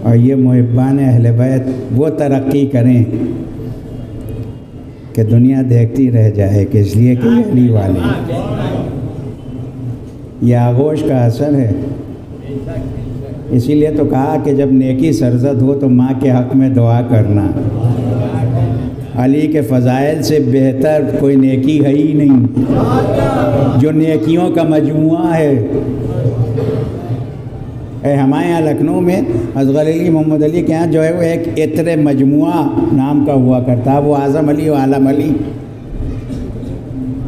اور یہ محبان اہل بیت وہ ترقی کریں کہ دنیا دیکھتی رہ جائے کہ اس لیے کہ یہ علی والے ہیں۔ یہ آغوش کا اثر ہے۔ اسی لیے تو کہا کہ جب نیکی سرزد ہو تو ماں کے حق میں دعا کرنا۔ علی کے فضائل سے بہتر کوئی نیکی ہے ہی نہیں، جو نیکیوں کا مجموعہ ہے۔ ہمارے یہاں لکھنؤ میں اصغر علی محمد علی کے یہاں جو ہے وہ ایک عطر مجموعہ نام کا ہوا کرتا، وہ اعظم علی و عالم علی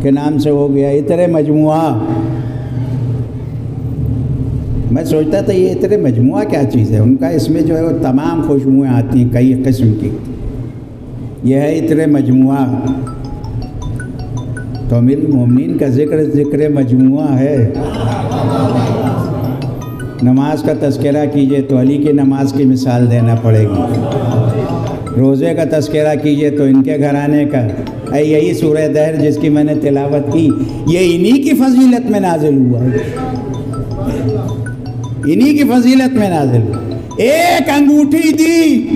کے نام سے ہو گیا عطر مجموعہ۔ میں سوچتا تھا یہ عطر مجموعہ کیا چیز ہے؟ ان کا اس میں جو ہے وہ تمام خوشبوئیں آتی ہیں کئی قسم کی، یہ ہے عطر مجموعہ۔ تو امیر المومنین کا ذکر مجموعہ ہے۔ نماز کا تذکرہ کیجئے تو علی کی نماز کی مثال دینا پڑے گی، روزے کا تذکرہ کیجئے تو ان کے گھرانے کا۔ یہی سورہ دہر جس کی میں نے تلاوت کی، یہ انہی کی فضیلت میں نازل ہوا، انہی کی فضیلت میں نازل ہوا۔ ایک انگوٹھی دی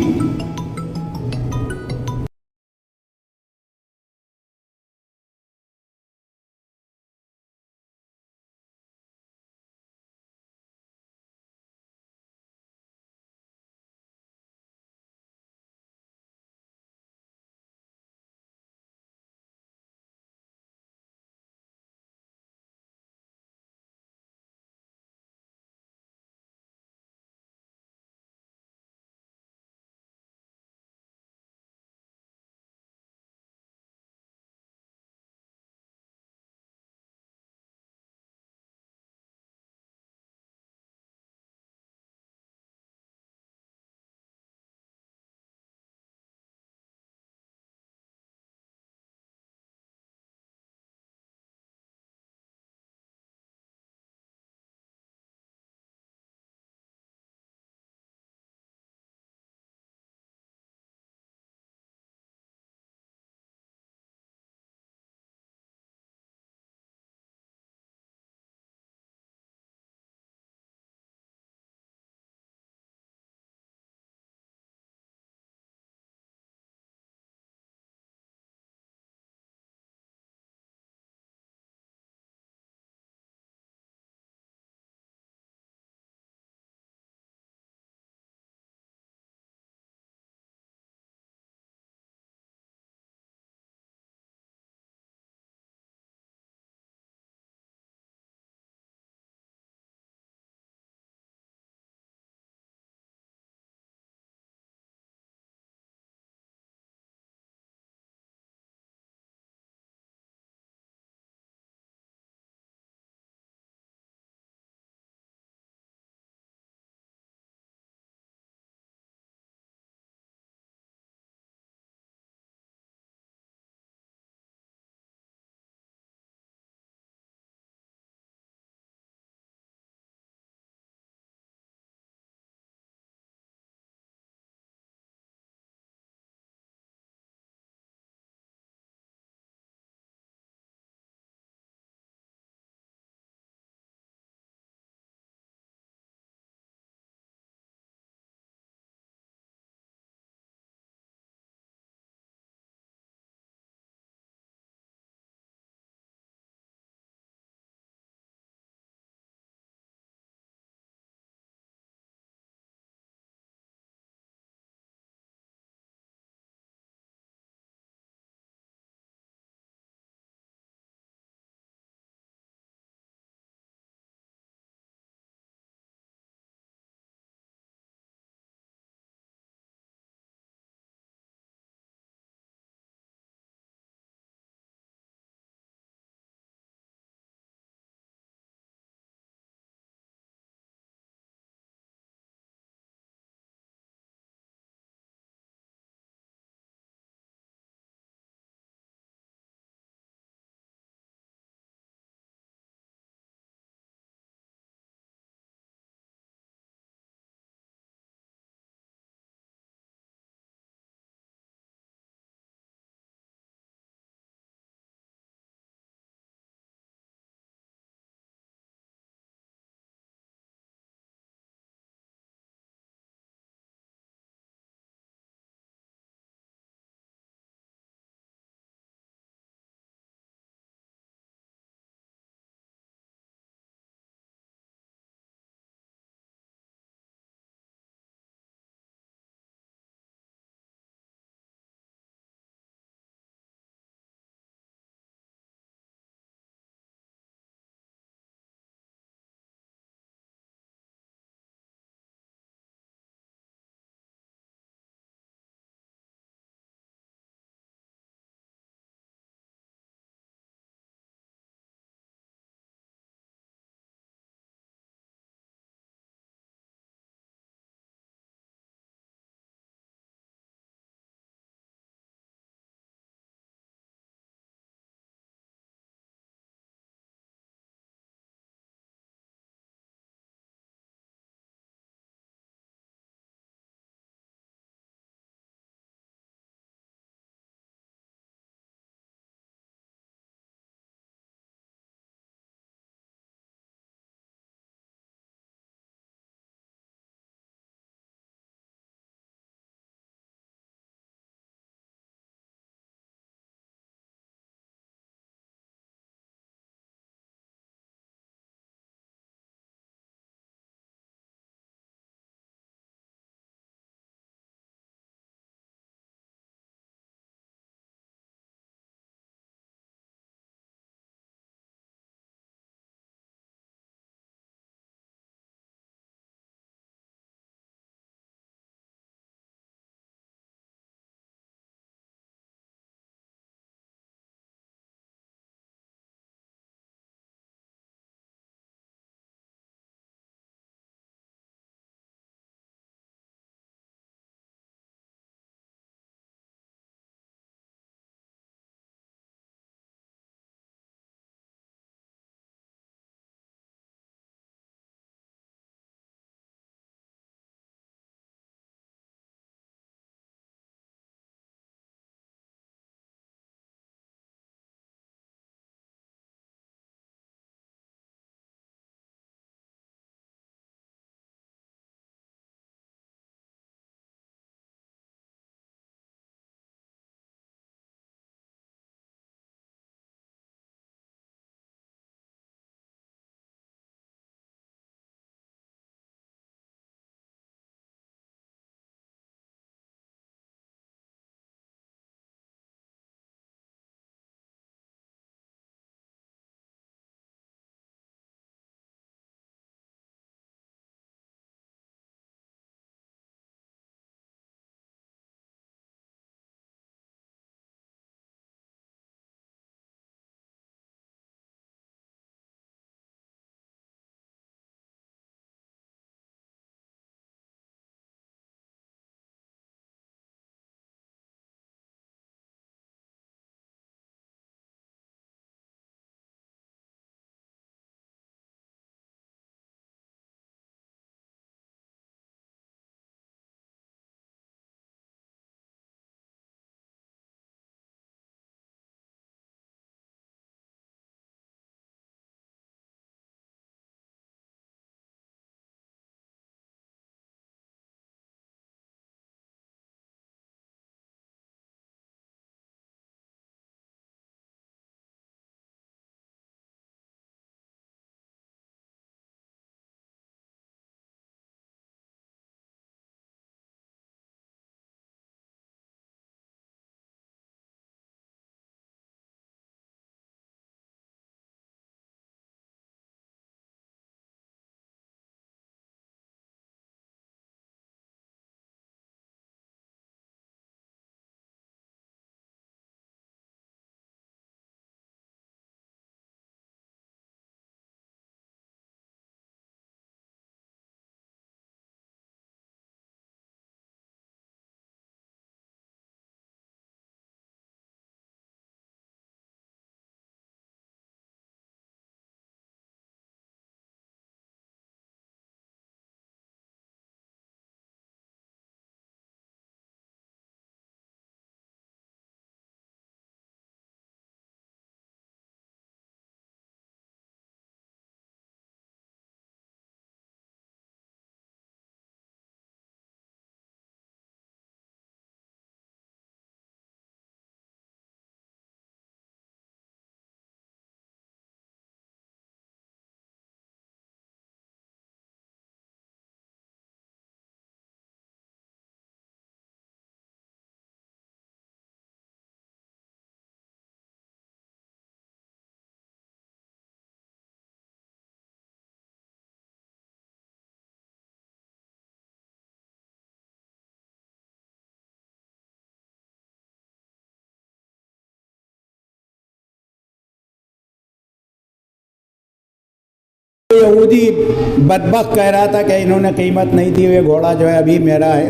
یہودی بدبخت کہہ رہا تھا کہ انہوں نے قیمت نہیں دی، یہ گھوڑا جو ہے ابھی میرا ہے۔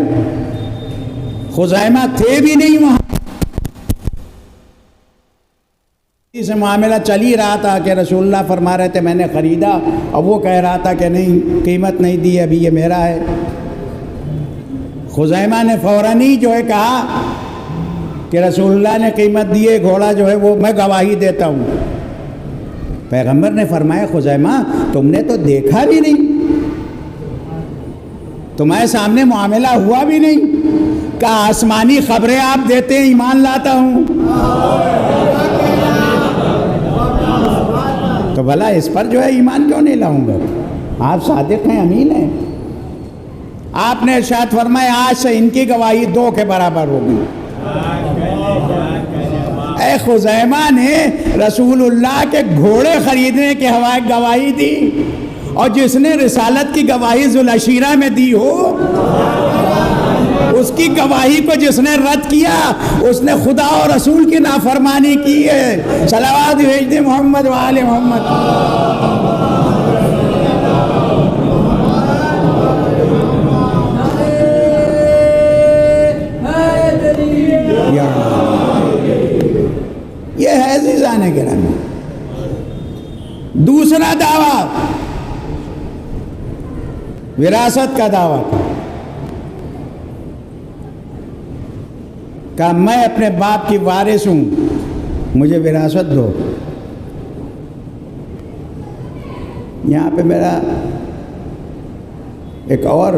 خزیمہ تھے بھی نہیں وہاں، سے معاملہ چل ہی رہا تھا کہ رسول اللہ فرما رہے تھے میں نے خریدا، اب وہ کہہ رہا تھا کہ نہیں قیمت نہیں دی ابھی یہ میرا ہے۔ خزیمہ نے فوراً ہی جو ہے کہا کہ رسول اللہ نے قیمت دی ہے، گھوڑا جو ہے وہ میں گواہی دیتا ہوں۔ پیغمبر نے فرمایا خزیمہ تم نے تو دیکھا بھی نہیں، تمہارے سامنے معاملہ ہوا بھی نہیں، کہا آسمانی خبریں آپ دیتے ہیں ایمان لاتا ہوں، تو بھلا اس پر جو ہے ایمان کیوں نہیں لاؤں گا؟ آپ صادق ہیں، امین ہیں۔ آپ نے ارشاد فرمایا آج سے ان کی گواہی 2 کے برابر ہوگی۔ اے خزیمہ نے رسول اللہ کے گھوڑے خریدنے کے حوالے گواہی دی، اور جس نے رسالت کی گواہی ذوالعشیرہ میں دی ہو اس کی گواہی کو جس نے رد کیا اس نے خدا اور رسول کی نافرمانی کی ہے۔ صلوات بھیج دیں محمد و آل محمد۔ یہ ہے عزیزان گرامی۔ دوسرا دعویٰ وراثت کا دعویٰ تھا، کہ میں اپنے باپ کی وارث ہوں، مجھے وراثت دو۔ یہاں پہ میرا ایک اور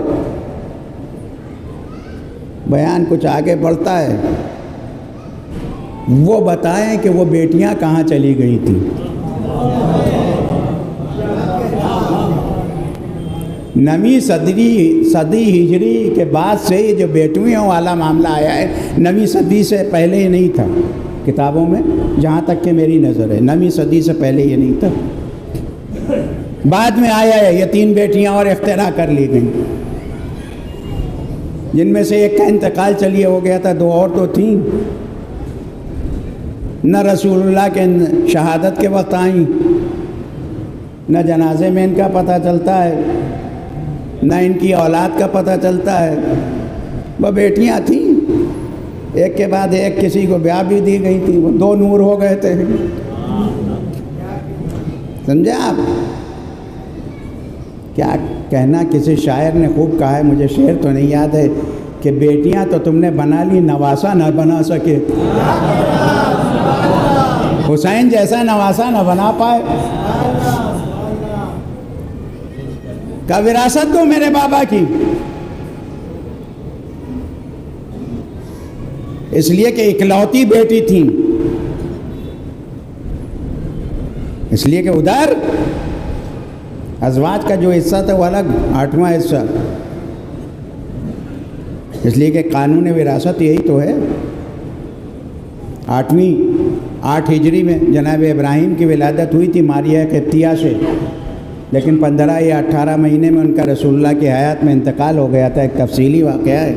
بیان کچھ آگے بڑھتا ہے، وہ بتائیں کہ وہ بیٹیاں کہاں چلی گئی تھیں۔ نویں صدی ہجری کے بعد سے یہ جو بیٹیوں والا معاملہ آیا ہے، نویں صدی سے پہلے یہ نہیں تھا کتابوں میں، جہاں تک کہ میری نظر ہے نویں صدی سے پہلے یہ نہیں تھا، بعد میں آیا ہے۔ یہ 3 بیٹیاں اور اختراع کر لی گئیں، جن میں سے ایک کا انتقال چلیے ہو گیا تھا، 2 اور تو تھیں، نہ رسول اللہ کے شہادت کے وقت آئیں، نہ جنازے میں ان کا پتہ چلتا ہے، نہ ان کی اولاد کا پتہ چلتا ہے۔ وہ بیٹیاں تھیں، ایک کے بعد ایک کسی کو بیاہ بھی دی گئی تھی، وہ 2 نور ہو گئے تھے۔ سمجھے آپ کیا کہنا؟ کسی شاعر نے خوب کہا ہے، مجھے شعر تو نہیں یاد ہے، کہ بیٹیاں تو تم نے بنا لی، نواسا نہ بنا سکے۔ حسین جیسا نواسا نہ بنا پائے۔ کا وراثت دو میرے بابا کی، اس لیے کہ اکلوتی بیٹی تھیں، اس لیے کہ ادھر ازواج کا جو حصہ تھا وہ الگ، 8واں حصہ، اس لیے کہ قانون وراثت یہی تو ہے۔ 8 ہجری میں جناب ابراہیم کی ولادت ہوئی تھی ماریہ قبطیہ سے، لیکن 15 یا 18 مہینے میں ان کا رسول اللہ کی حیات میں انتقال ہو گیا تھا۔ ایک تفصیلی واقعہ ہے۔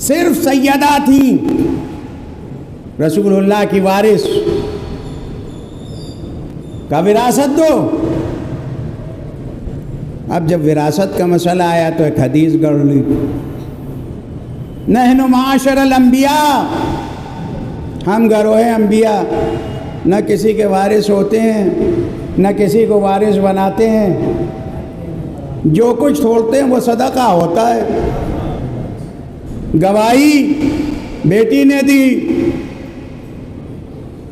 صرف سیدہ تھیں رسول اللہ کی وارث، کا وراثت دو۔ اب جب وراثت کا مسئلہ آیا تو ایک حدیث گڑھ لی، نحن معاشر الانبیاء، ہم گروہ انبیاء نہ کسی کے وارث ہوتے ہیں نہ کسی کو وارث بناتے ہیں، جو کچھ چھوڑتے ہیں وہ صدقہ ہوتا ہے۔ گواہی بیٹی نے دی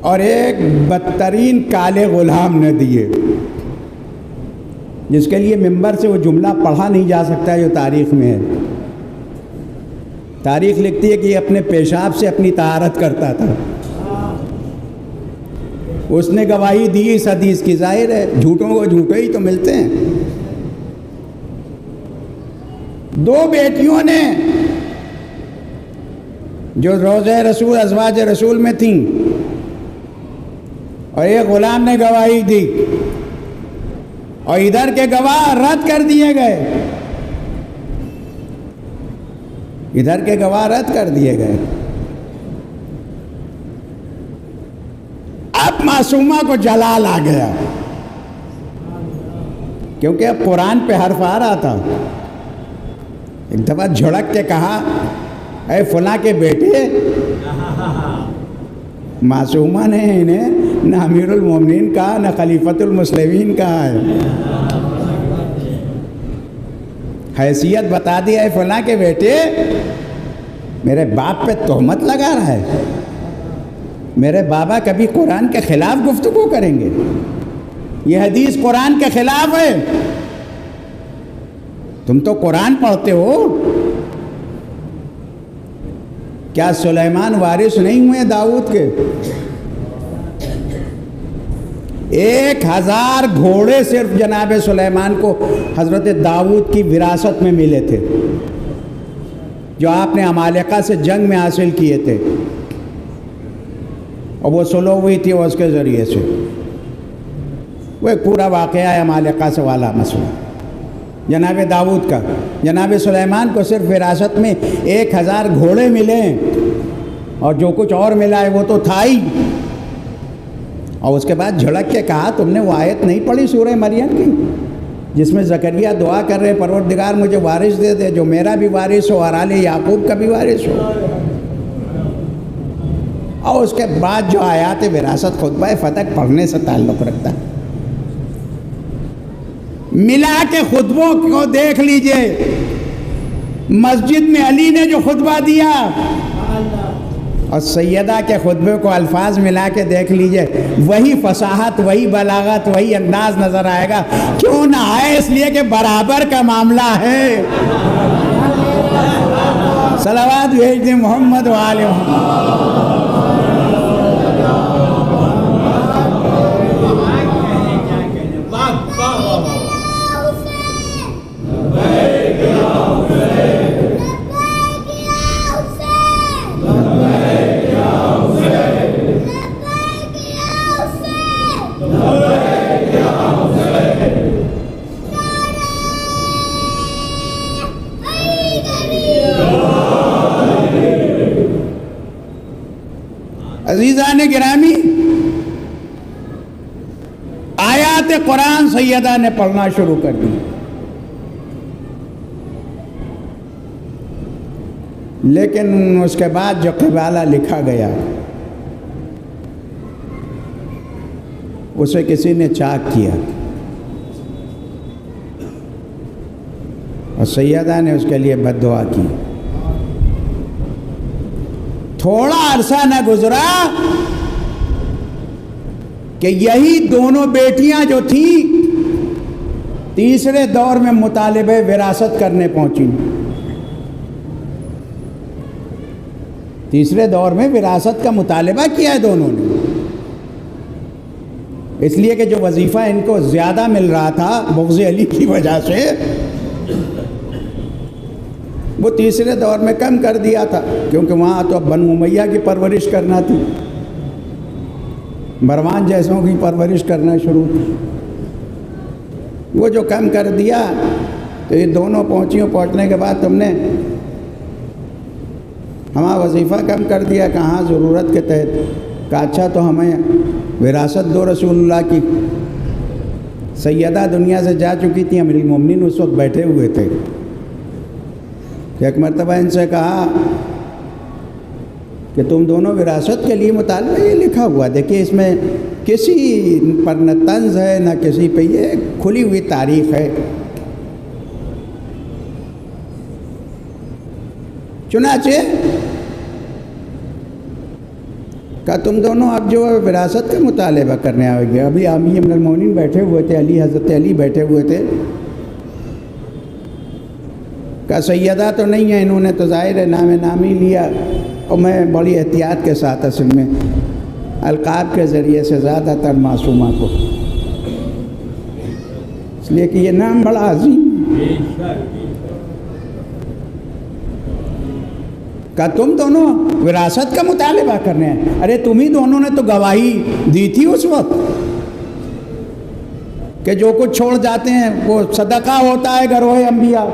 اور ایک بدترین کالے غلام نے دیے، جس کے لیے ممبر سے وہ جملہ پڑھا نہیں جا سکتا جو تاریخ میں ہے۔ تاریخ لکھتی ہے کہ یہ اپنے پیشاب سے اپنی طہارت کرتا تھا۔ اس نے گواہی دی اس حدیث کی، ظاہر ہے جھوٹوں کو جھوٹے ہی تو ملتے ہیں۔ 2 بیٹیوں نے جو روضہ رسول ازواج رسول میں تھیں، اور ایک غلام نے گواہی دی، اور ادھر کے گواہ رد کر دیے گئے، ادھر کے گواہ رد کر دیے گئے۔ اب معصومہ کو جلال آ گیا، کیونکہ اب قرآن پہ حرف آ رہا تھا. ایک دفعہ جھڑک کے کہا اے فلاں کے بیٹے، معصومہ نے انہیں نہ امیر المومنین کہا نہ خلیفۃ المسلمین کہا ہے، حیثیت بتا دی. اے فلاں کے بیٹے، میرے باپ پہ تہمت لگا رہا ہے، میرے بابا کبھی قرآن کے خلاف گفتگو کریں گے؟ یہ حدیث قرآن کے خلاف ہے. تم تو قرآن پڑھتے ہو. کیا سلیمان وارث نہیں ہوئے داؤد کے؟ 1000 گھوڑے صرف جناب سلیمان کو حضرت داؤد کی وراثت میں ملے تھے، جو آپ نے عمالقہ سے جنگ میں حاصل کیے تھے، اور وہ سلو ہوئی تھی اس کے ذریعے سے. وہ ایک پورا واقعہ ہے عمالقہ سے والا مسئلہ جناب داؤد کا. جناب سلیمان کو صرف وراثت میں 1000 گھوڑے ملے، اور جو کچھ اور ملا ہے وہ تو تھا ہی. اور اس کے بعد جھڑک کے کہا تم نے وہ آیت نہیں پڑھی سورہ مریم کی جس میں زکریا دعا کر رہے پروردگار مجھے وارث دے دے جو میرا بھی وارث ہو اور آل یعقوب کا بھی وارث ہو. اور اس کے بعد جو آیات وراثت خطبہ فتح پڑھنے سے تعلق رکھتا ہے. ملا کے خطبوں کو دیکھ لیجئے. مسجد میں علی نے جو خطبہ دیا اور سیدہ کے خطبے کو الفاظ ملا کے دیکھ لیجئے، وہی فصاحت، وہی بلاغت، وہی انداز نظر آئے گا. کیوں نہ آئے؟ اس لیے کہ برابر کا معاملہ ہے. صلوات بھیج دیں محمد و آل محمد. عزیزان گرامی، آیات قرآن سیدہ نے پڑھنا شروع کر دی، لیکن اس کے بعد جو قبالہ لکھا گیا اسے کسی نے چاک کیا، اور سیدہ نے اس کے لیے بد دعا کی. تھوڑا عرصہ نہ گزرا کہ یہی دونوں بیٹیاں جو تھیں تیسرے دور میں مطالبہ وراثت کرنے پہنچی. تیسرے دور میں وراثت کا مطالبہ کیا ہے دونوں نے، اس لیے کہ جو وظیفہ ان کو زیادہ مل رہا تھا بغض علی کی وجہ سے، وہ تیسرے دور میں کم کر دیا تھا، کیونکہ وہاں تو اب بنو امیہ کی پرورش کرنا تھی، مروان جیسوں کی پرورش کرنا شروع کی. وہ جو کم کر دیا تو یہ دونوں پہنچنے کے بعد تم نے ہمارا وظیفہ کم کر دیا. کہاں ضرورت کے تحت کہا اچھا تو ہمیں وراثت دو رسول اللہ کی. سیدہ دنیا سے جا چکی تھی، امیر المومنین اس وقت بیٹھے ہوئے تھے. ایک مرتبہ ان سے کہا کہ تم دونوں وراثت کے لیے مطالبہ، یہ لکھا ہوا دیکھیے، اس میں کسی پر نہ طنز ہے نہ کسی پہ، یہ کھلی ہوئی تاریخ ہے. چنانچہ کہ تم دونوں اب جو وراثت کا مطالبہ کرنے آئے گے. ابھی امیر المومنین بیٹھے ہوئے تھے، حضرت علی بیٹھے ہوئے تھے. کہ سیدہ تو نہیں ہے، انہوں نے تو ظاہر ہے نام نامی لیا، اور میں بڑی احتیاط کے ساتھ اصل میں القاب کے ذریعے سے زیادہ تر معصومہ کو، اس لیے کہ یہ نام بڑا عظیم ہے. کہ تم دونوں وراثت کا مطالبہ کرنے ہیں. ارے تم ہی دونوں نے تو گواہی دی تھی اس وقت کہ جو کچھ چھوڑ جاتے ہیں وہ صدقہ ہوتا ہے گروہ انبیاء.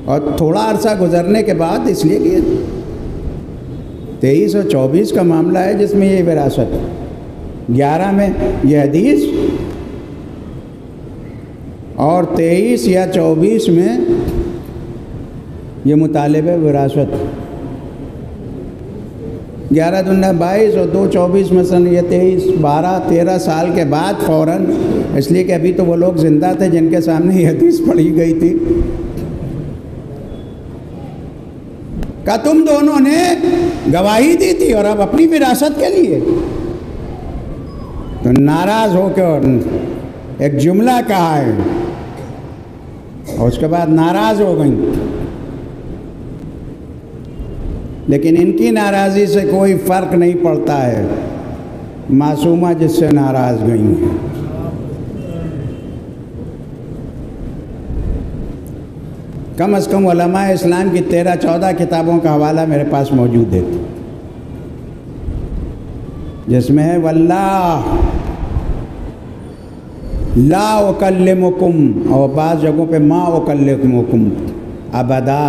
اور تھوڑا عرصہ گزرنے کے بعد، اس لیے کہ 23 اور 24 کا معاملہ ہے جس میں یہ وراثت، 11 میں یہ حدیث، اور 23 یا 24 میں یہ مطالبہ وراثت 11 دنیا 22 اور 2 24 مثلاً یہ 23 12 13 سال کے بعد فوراً، اس لیے کہ ابھی تو وہ لوگ زندہ تھے جن کے سامنے یہ حدیث پڑھی گئی تھی، کہ تم دونوں نے گواہی دی تھی اور اب اپنی وراثت کے لیے، تو ناراض ہو کے ایک جملہ کہا ہے اور اس کے بعد ناراض ہو گئیں، لیکن ان کی ناراضی سے کوئی فرق نہیں پڑتا ہے معصومہ جس سے ناراض گئی ہیں۔ کم از کم علماء اسلام کی 13-14 کتابوں کا حوالہ میرے پاس موجود ہے، جس میں ہے واللہ لا اکلمکم، اور بعض جگہوں پہ ما اکلمکم ابدا۔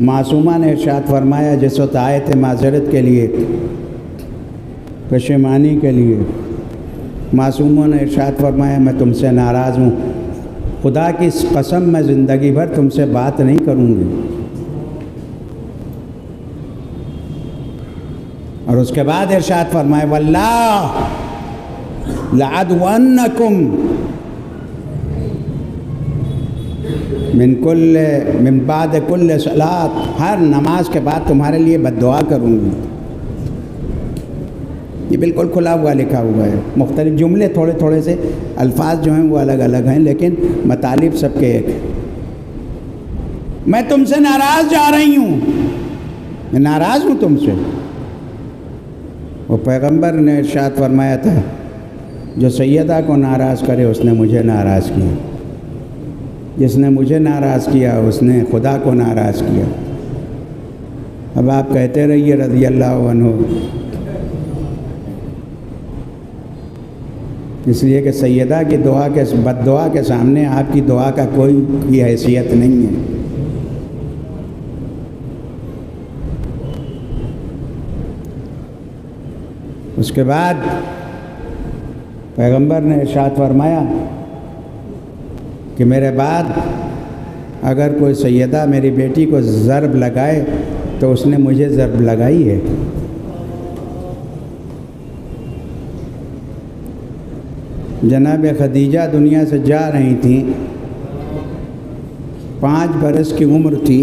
معصومہ نے ارشاد فرمایا جس وقت آئے تھے معذرت کے لیے، پشیمانی کے لیے، معصوموں نے ارشاد فرمایا میں تم سے ناراض ہوں، خدا کی قسم میں زندگی بھر تم سے بات نہیں کروں گی۔ اور اس کے بعد ارشاد فرمایا واللہ لعدونکم من بعد کل صلاۃ، ہر نماز کے بعد تمہارے لیے بد دعا کروں گی۔ یہ بالکل کھلا ہوا لکھا ہوا ہے، مختلف جملے تھوڑے تھوڑے سے الفاظ جو ہیں وہ الگ الگ ہیں، لیکن مطالب سب کے ایک۔ میں تم سے ناراض جا رہی ہوں، میں ناراض ہوں تم سے۔ وہ پیغمبر نے ارشاد فرمایا تھا جو سیدہ کو ناراض کرے اس نے مجھے ناراض کیا، جس نے مجھے ناراض کیا اس نے خدا کو ناراض کیا۔ اب آپ کہتے رہیے رضی اللہ عنہ، اس لیے کہ سیدہ کی دعا کے بد دعا کے سامنے آپ کی دعا کا کوئی حیثیت نہیں ہے۔ اس کے بعد پیغمبر نے ارشاد فرمایا کہ میرے بعد اگر کوئی سیدہ میری بیٹی کو ضرب لگائے تو اس نے مجھے ضرب لگائی ہے۔ جناب خدیجہ دنیا سے جا رہی تھیں، 5 برس کی عمر تھی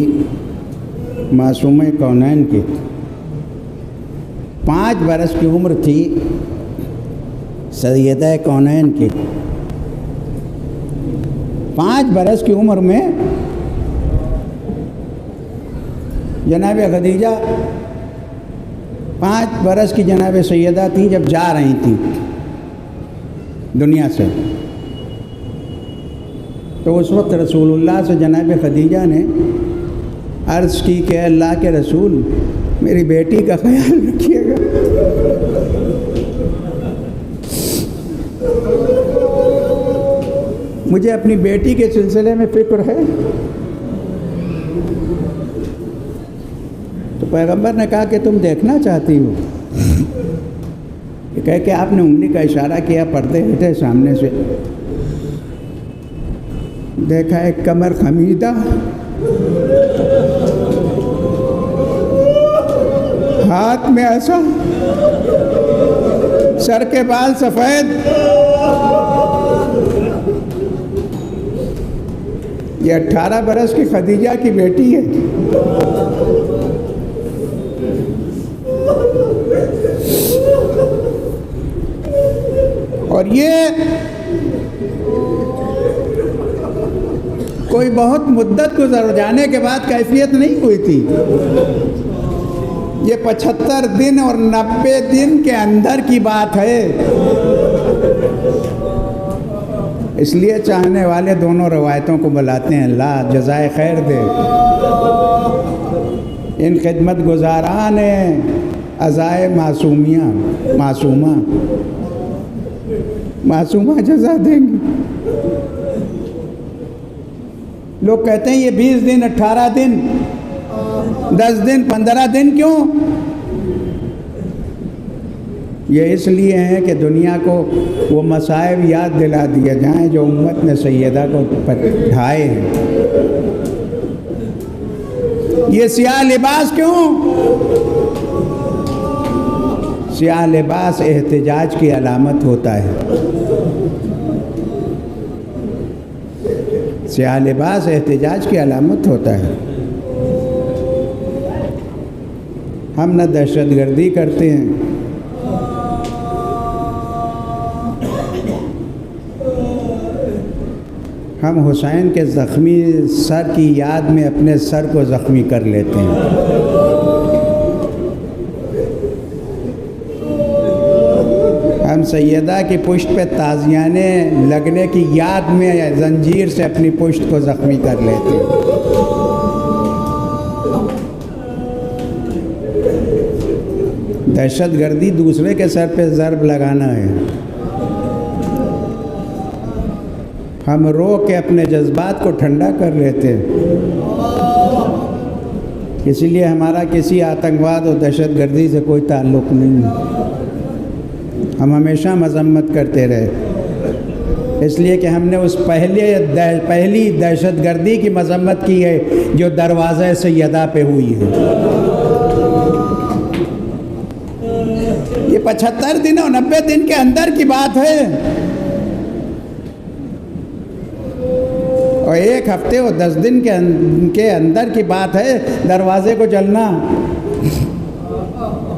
معصومہ کونین کی، 5 برس کی عمر تھی سیدہ کونین کی۔ 5 برس کی عمر میں جناب خدیجہ 5 برس کی جناب سیدہ تھیں جب جا رہی تھیں دنیا سے، تو اس وقت رسول اللہ سے جناب خدیجہ نے عرض کی کہ اللہ کے رسول میری بیٹی کا خیال رکھیے گا۔ مجھے اپنی بیٹی کے سلسلے میں فکر ہے۔ تو پیغمبر نے کہا کہ تم دیکھنا چاہتی ہو؟ یہ کہہ کہ آپ نے انگلی کا اشارہ کیا، پردے ہٹے سامنے سے، دیکھا ایک کمر خمیدہ، ہاتھ میں عصا، سر کے بال سفید، یہ 18 برس کی خدیجہ کی بیٹی ہے۔ اور یہ کوئی بہت مدت گزر جانے کے بعد کیفیت نہیں ہوئی تھی، یہ 75 دن اور 90 دن کے اندر کی بات ہے۔ اس لیے چاہنے والے دونوں روایتوں کو بلاتے ہیں، اللہ جزائے خیر دے ان خدمت گزاران عزائے معصومہ جزا دیں گی۔ لوگ کہتے ہیں یہ 20 دن 18 دن 10 دن 15 دن کیوں؟ یہ اس لیے ہیں کہ دنیا کو وہ مصائب یاد دلا دیا جائیں جو امت نے سیدہ کو ڈھائے ہیں۔ یہ سیاہ لباس کیوں؟ سیاہ لباس احتجاج کی علامت ہوتا ہے۔ سیاہ لباس احتجاج کی علامت ہوتا ہے۔ ہم نہ دہشت گردی کرتے ہیں، ہم حسین کے زخمی سر کی یاد میں اپنے سر کو زخمی کر لیتے ہیں۔ ہم سیدہ کی پشت پہ تازیانے لگنے کی یاد میں زنجیر سے اپنی پشت کو زخمی کر لیتے ہیں۔ دہشت گردی دوسرے کے سر پہ ضرب لگانا ہے۔ ہم رو کے اپنے جذبات کو ٹھنڈا کر لیتے ہیں۔ اسی لیے ہمارا کسی آتنکواد اور دہشت گردی سے کوئی تعلق نہیں ہے۔ ہم ہمیشہ مذمت کرتے رہے، اس لیے کہ ہم نے اس پہلی دہشت گردی کی مذمت کی ہے جو دروازہ سیدہ پہ ہوئی ہے۔ یہ 75 دن اور 90 دن کے اندر کی بات ہے، اور 1 ہفتے اور 10 دن کے اندر کی بات ہے دروازے کو جلنا۔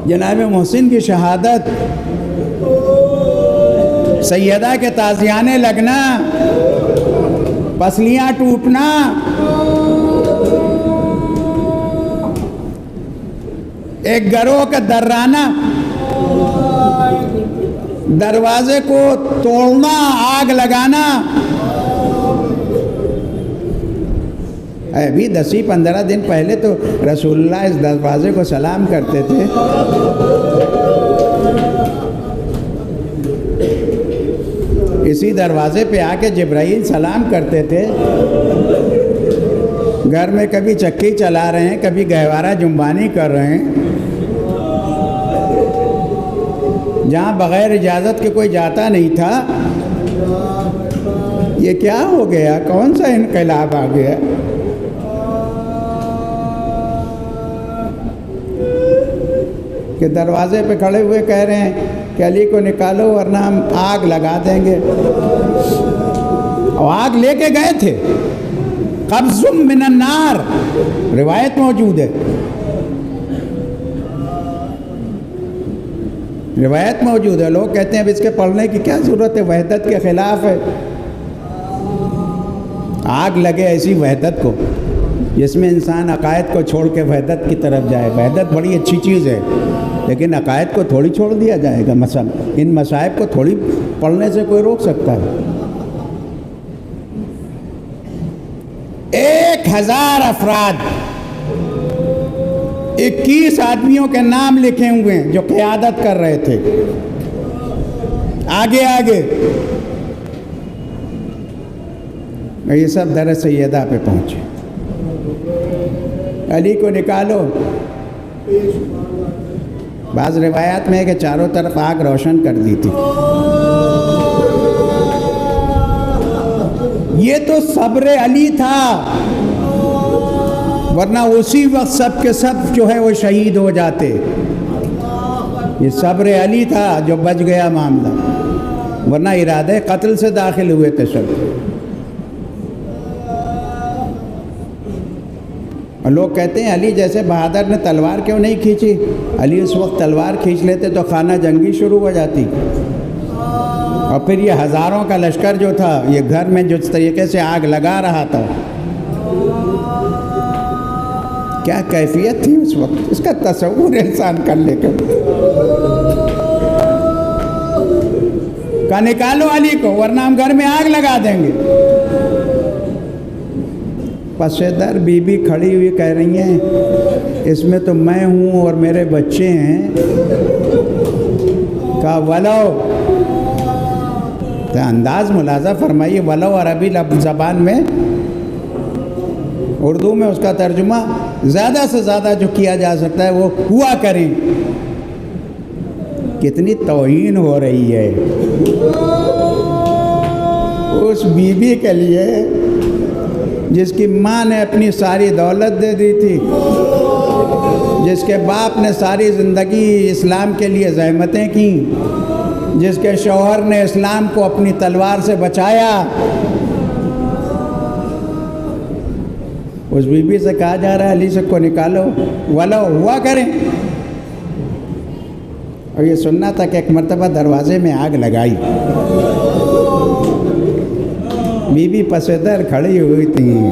جناب محسن کی شہادت، سیدہ کے تازیانے لگنا، پسلیاں ٹوٹنا، ایک گروہ کا درانا، دروازے کو توڑنا، آگ لگانا۔ ابھی 10-15 دن پہلے تو رسول اللہ اس دروازے کو سلام کرتے تھے۔ اسی دروازے پہ آ کے جبرائیل سلام کرتے تھے۔ گھر میں کبھی چکی چلا رہے ہیں، کبھی گہوارہ جنبانی کر رہے ہیں۔ جہاں بغیر اجازت کے کوئی جاتا نہیں تھا۔ یہ کیا ہو گیا؟ کون سا انقلاب آ گیا؟ کہ دروازے پہ کھڑے ہوئے کہہ رہے ہیں کہ علی کو نکالو ورنہ ہم آگ لگا دیں گے۔ اور آگ لے کے گئے تھے۔ قبض من النار روایت موجود ہے، روایت موجود ہے۔ لوگ کہتے ہیں اب اس کے پڑھنے کی کیا ضرورت ہے، وحدت کے خلاف ہے۔ آگ لگے ایسی وحدت کو جس میں انسان عقائد کو چھوڑ کے وحدت کی طرف جائے۔ وحدت بڑی اچھی چیز ہے، لیکن عقائد کو تھوڑی چھوڑ دیا جائے گا۔ ان مصائب کو تھوڑی پڑھنے سے کوئی روک سکتا ہے۔ 1000 افراد، 21 آدمیوں کے نام لکھے ہوئے ہیں جو قیادت کر رہے تھے آگے آگے۔ یہ سب در سیدہ پہ پہنچے۔ علی کو نکالو۔ بعض روایات میں ہے کہ چاروں طرف آگ روشن کر دی تھی۔ یہ تو صبر علی تھا، ورنہ اسی وقت سب کے سب جو ہے وہ شہید ہو جاتے۔ یہ صبر علی تھا جو بچ گیا معاملہ، ورنہ ارادہ قتل سے داخل ہوئے تھے سب۔ اور لوگ کہتے ہیں علی جیسے بہادر نے تلوار کیوں نہیں کھینچی؟ علی اس وقت تلوار کھینچ لیتے تو خانہ جنگی شروع ہو جاتی، اور پھر یہ ہزاروں کا لشکر جو تھا یہ گھر میں جس طریقے سے آگ لگا رہا تھا، کیا کیفیت تھی اس وقت، اس کا تصور انسان کر لے کر۔ کہا نکالو علی کو ورنہ ہم گھر میں آگ لگا دیں گے۔ پس در بی بی کھڑی ہوئی کہہ رہی ہیں اس میں تو میں ہوں اور میرے بچے ہیں۔ کہا ولو، تو انداز ملاحظہ فرمائیے، ولو عربی زبان میں، اردو میں اس کا ترجمہ زیادہ سے زیادہ جو کیا جا سکتا ہے وہ ہوا کریں۔ کتنی توہین ہو رہی ہے اس بیوی کے لیے جس کی ماں نے اپنی ساری دولت دے دی تھی، جس کے باپ نے ساری زندگی اسلام کے لیے زحمتیں کیں، جس کے شوہر نے اسلام کو اپنی تلوار سے بچایا، اس بیوی سے کہا جا رہا ہے علی سے کو نکالو ولو ہوا کریں۔ اور یہ سننا تھا کہ ایک مرتبہ دروازے میں آگ لگائی، بی بی پس در کھڑی ہوئی تھیں،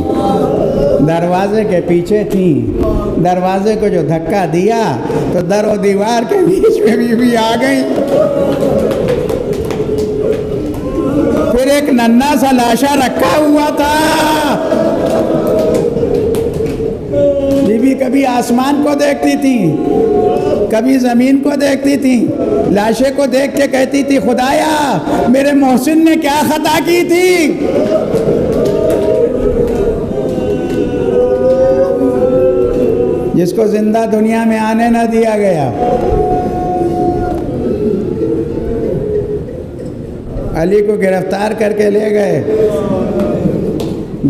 دروازے کے پیچھے تھیں، دروازے کو جو دھکا دیا تو در و دیوار کے بیچ میں بی بی آ گئی۔ پھر ایک ننھا سا لاشا رکھا ہوا تھا، بی بی کبھی آسمان کو دیکھتی تھی، کبھی زمین کو دیکھتی تھی، لاشے کو دیکھ کے کہتی تھی خدایا میرے محسن نے کیا خطا کی تھی۔ جس کو زندہ دنیا میں آنے نہ دیا گیا، علی کو گرفتار کر کے لے گئے،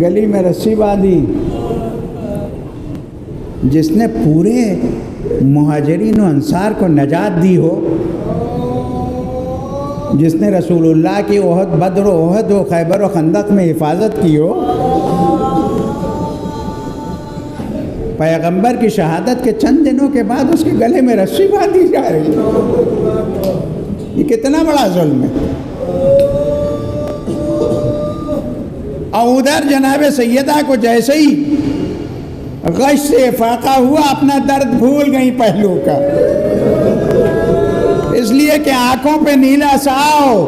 گلی میں رسی باندھی۔ جس نے پورے مہاجرین و انصار کو نجات دی ہو، جس نے رسول اللہ کی احد بدر و احد و خیبر و خندق میں حفاظت کی ہو، پیغمبر کی شہادت کے چند دنوں کے بعد اس کے گلے میں رسی باندھی جا رہی ہے، یہ کتنا بڑا ظلم ہے۔ اور ادھر جناب سیدہ کو جیسے ہی غش سے فاقہ ہوا، اپنا درد بھول گئی پہلو کا، اس لیے کہ آنکھوں پہ نیلا ساؤ،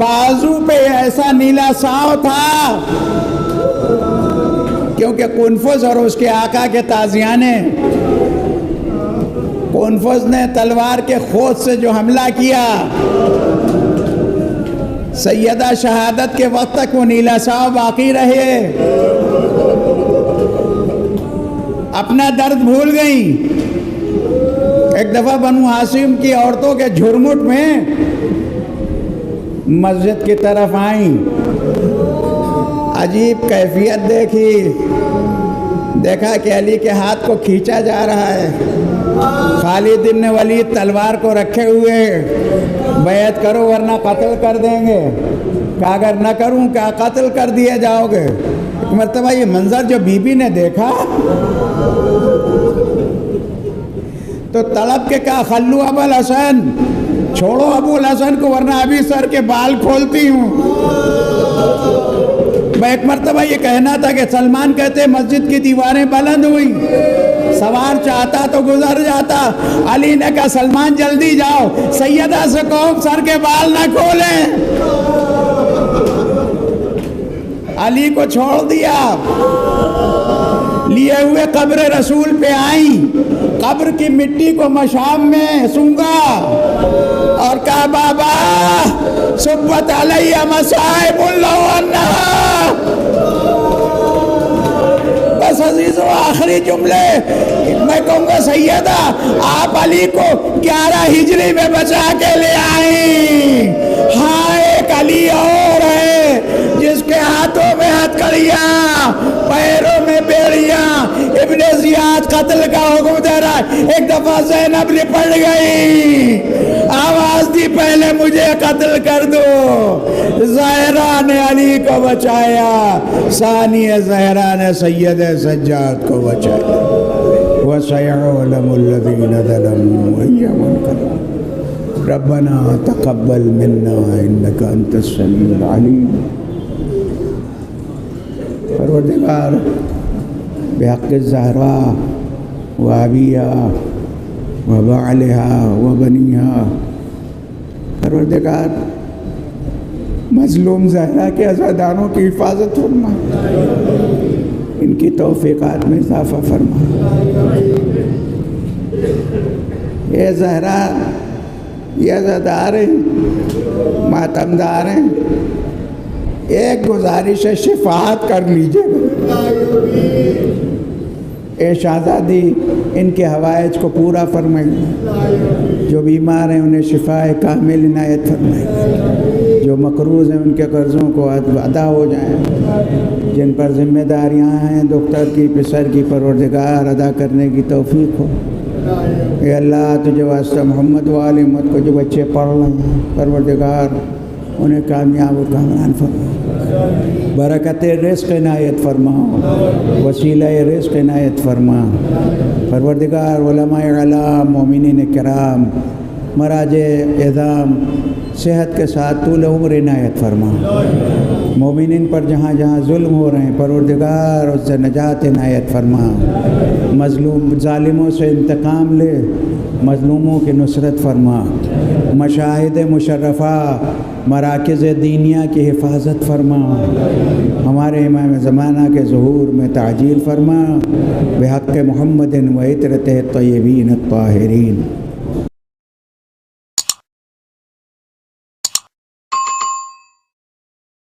بازو پہ ایسا نیلا ساؤ تھا، کیونکہ قنفذ اور اس کے آقا کے تازیانے، قنفذ نے تلوار کے خود سے جو حملہ کیا، سیدہ شہادت کے وقت تک وہ نیلا ساؤ باقی رہے، اپنا درد بھول گئیں۔ ایک دفعہ بنو ہاشم کی عورتوں کے جھرمٹ میں مسجد کی طرف آئیں، عجیب کیفیت دیکھی، دیکھا کہ علی کے ہاتھ کو کھینچا جا رہا ہے، خالد بن ولید تلوار کو رکھے ہوئے، بیعت کرو ورنہ قتل کر دیں گے، کہ اگر نہ کروں کیا قتل کر دیے جاؤ گے۔ ایک مرتبہ یہ منظر جو بی بی نے دیکھا تو تڑپ کے کہا خلو ابو الحسن، چھوڑو ابو الحسن کو ورنہ ابھی سر کے بال کھولتی ہوں۔ میں ایک مرتبہ یہ کہنا تھا کہ سلمان کہتے مسجد کی دیواریں بلند ہوئی، سوار چاہتا تو گزر جاتا، علی نے کہا سلمان جلدی جاؤ، سیدہ سے کہو سر کے بال نہ کھولیں۔ علی کو چھوڑ دیا، لیے ہوئے قبر رسول پہ آئیں، قبر کی مٹی کو مشام میں سونگا اور کہا بابا صبت علیہ مصائب اللہ عنہ۔ بس عزیز و آخری جملے میں کہوں گا سیدہ آپ علی کو 11 ہجری میں بچا کے لے آئیں۔ ہاں ایک علی اور ہے جس کے ہاتھوں میں ہتھکڑیاں، پیروں میں بیڑیاں، ابن زیاد قتل کا حکم دے رہا ہے۔ ایک دفعہ زینب لپٹ گئی، آواز دی پہلے مجھے قتل کر دو، زہرا نے علی کو بچایا، ثانی زہرا نے سید سجاد کو بچایا۔ وَسَيَعْلَمُ الَّذِينَ ظَلَمُوا أَيَّ مُنقَلَبٍ رَبَّنَا تَقَبَّلْ مِنَّا إِنَّكَ أَنْتَ السَّمِيعُ الْعَلِيمُ۔ پروردگار بحق الزہراء و ابیہا و بعلہا و بنیہا، پروردگار مظلوم زہرا کے عزاداروں کی حفاظت فرما، ان کی توفیقات میں اضافہ فرما۔ یہ زہرا، یہ عزادار ہیں، ماتمدار ہیں، ایک گزارش ہے شفاعت کر لیجئے گا، اے شہزادی ان کے حوائج کو پورا فرمائیے۔ جو بیمار ہیں انہیں شفائے کامل عنایت فرمائے، جو مقروض ہیں ان کے قرضوں کو ادا ہو جائیں، جن پر ذمہ داریاں ہیں دختر کی پسر کی پروردگار ادا کرنے کی توفیق ہو۔ اے اللہ تجھے واسطہ محمد و آل محمد کو جو بچے پڑھ رہے ہیں پروردگار انہیں کامیاب و کامران فرما، برکت رزق عنایت فرما، وسیلہ رزق عنایت فرما۔ پروردگار علماء اعلام، مومنین کرام، مراجع اعظام صحت کے ساتھ طول عمر عنایت فرما۔ مومنین پر جہاں جہاں ظلم ہو رہے ہیں پروردگار اس سے نجات عنایت فرما، مظلوم ظالموں سے انتقام لے، مظلوموں کی نصرت فرما، مشاہد مشرفہ مراکز دینیہ کی حفاظت فرما، ہمارے امام زمانہ کے ظہور میں تعجیل فرما، بحق محمد و عطرتہ الطیبین الطاہرین۔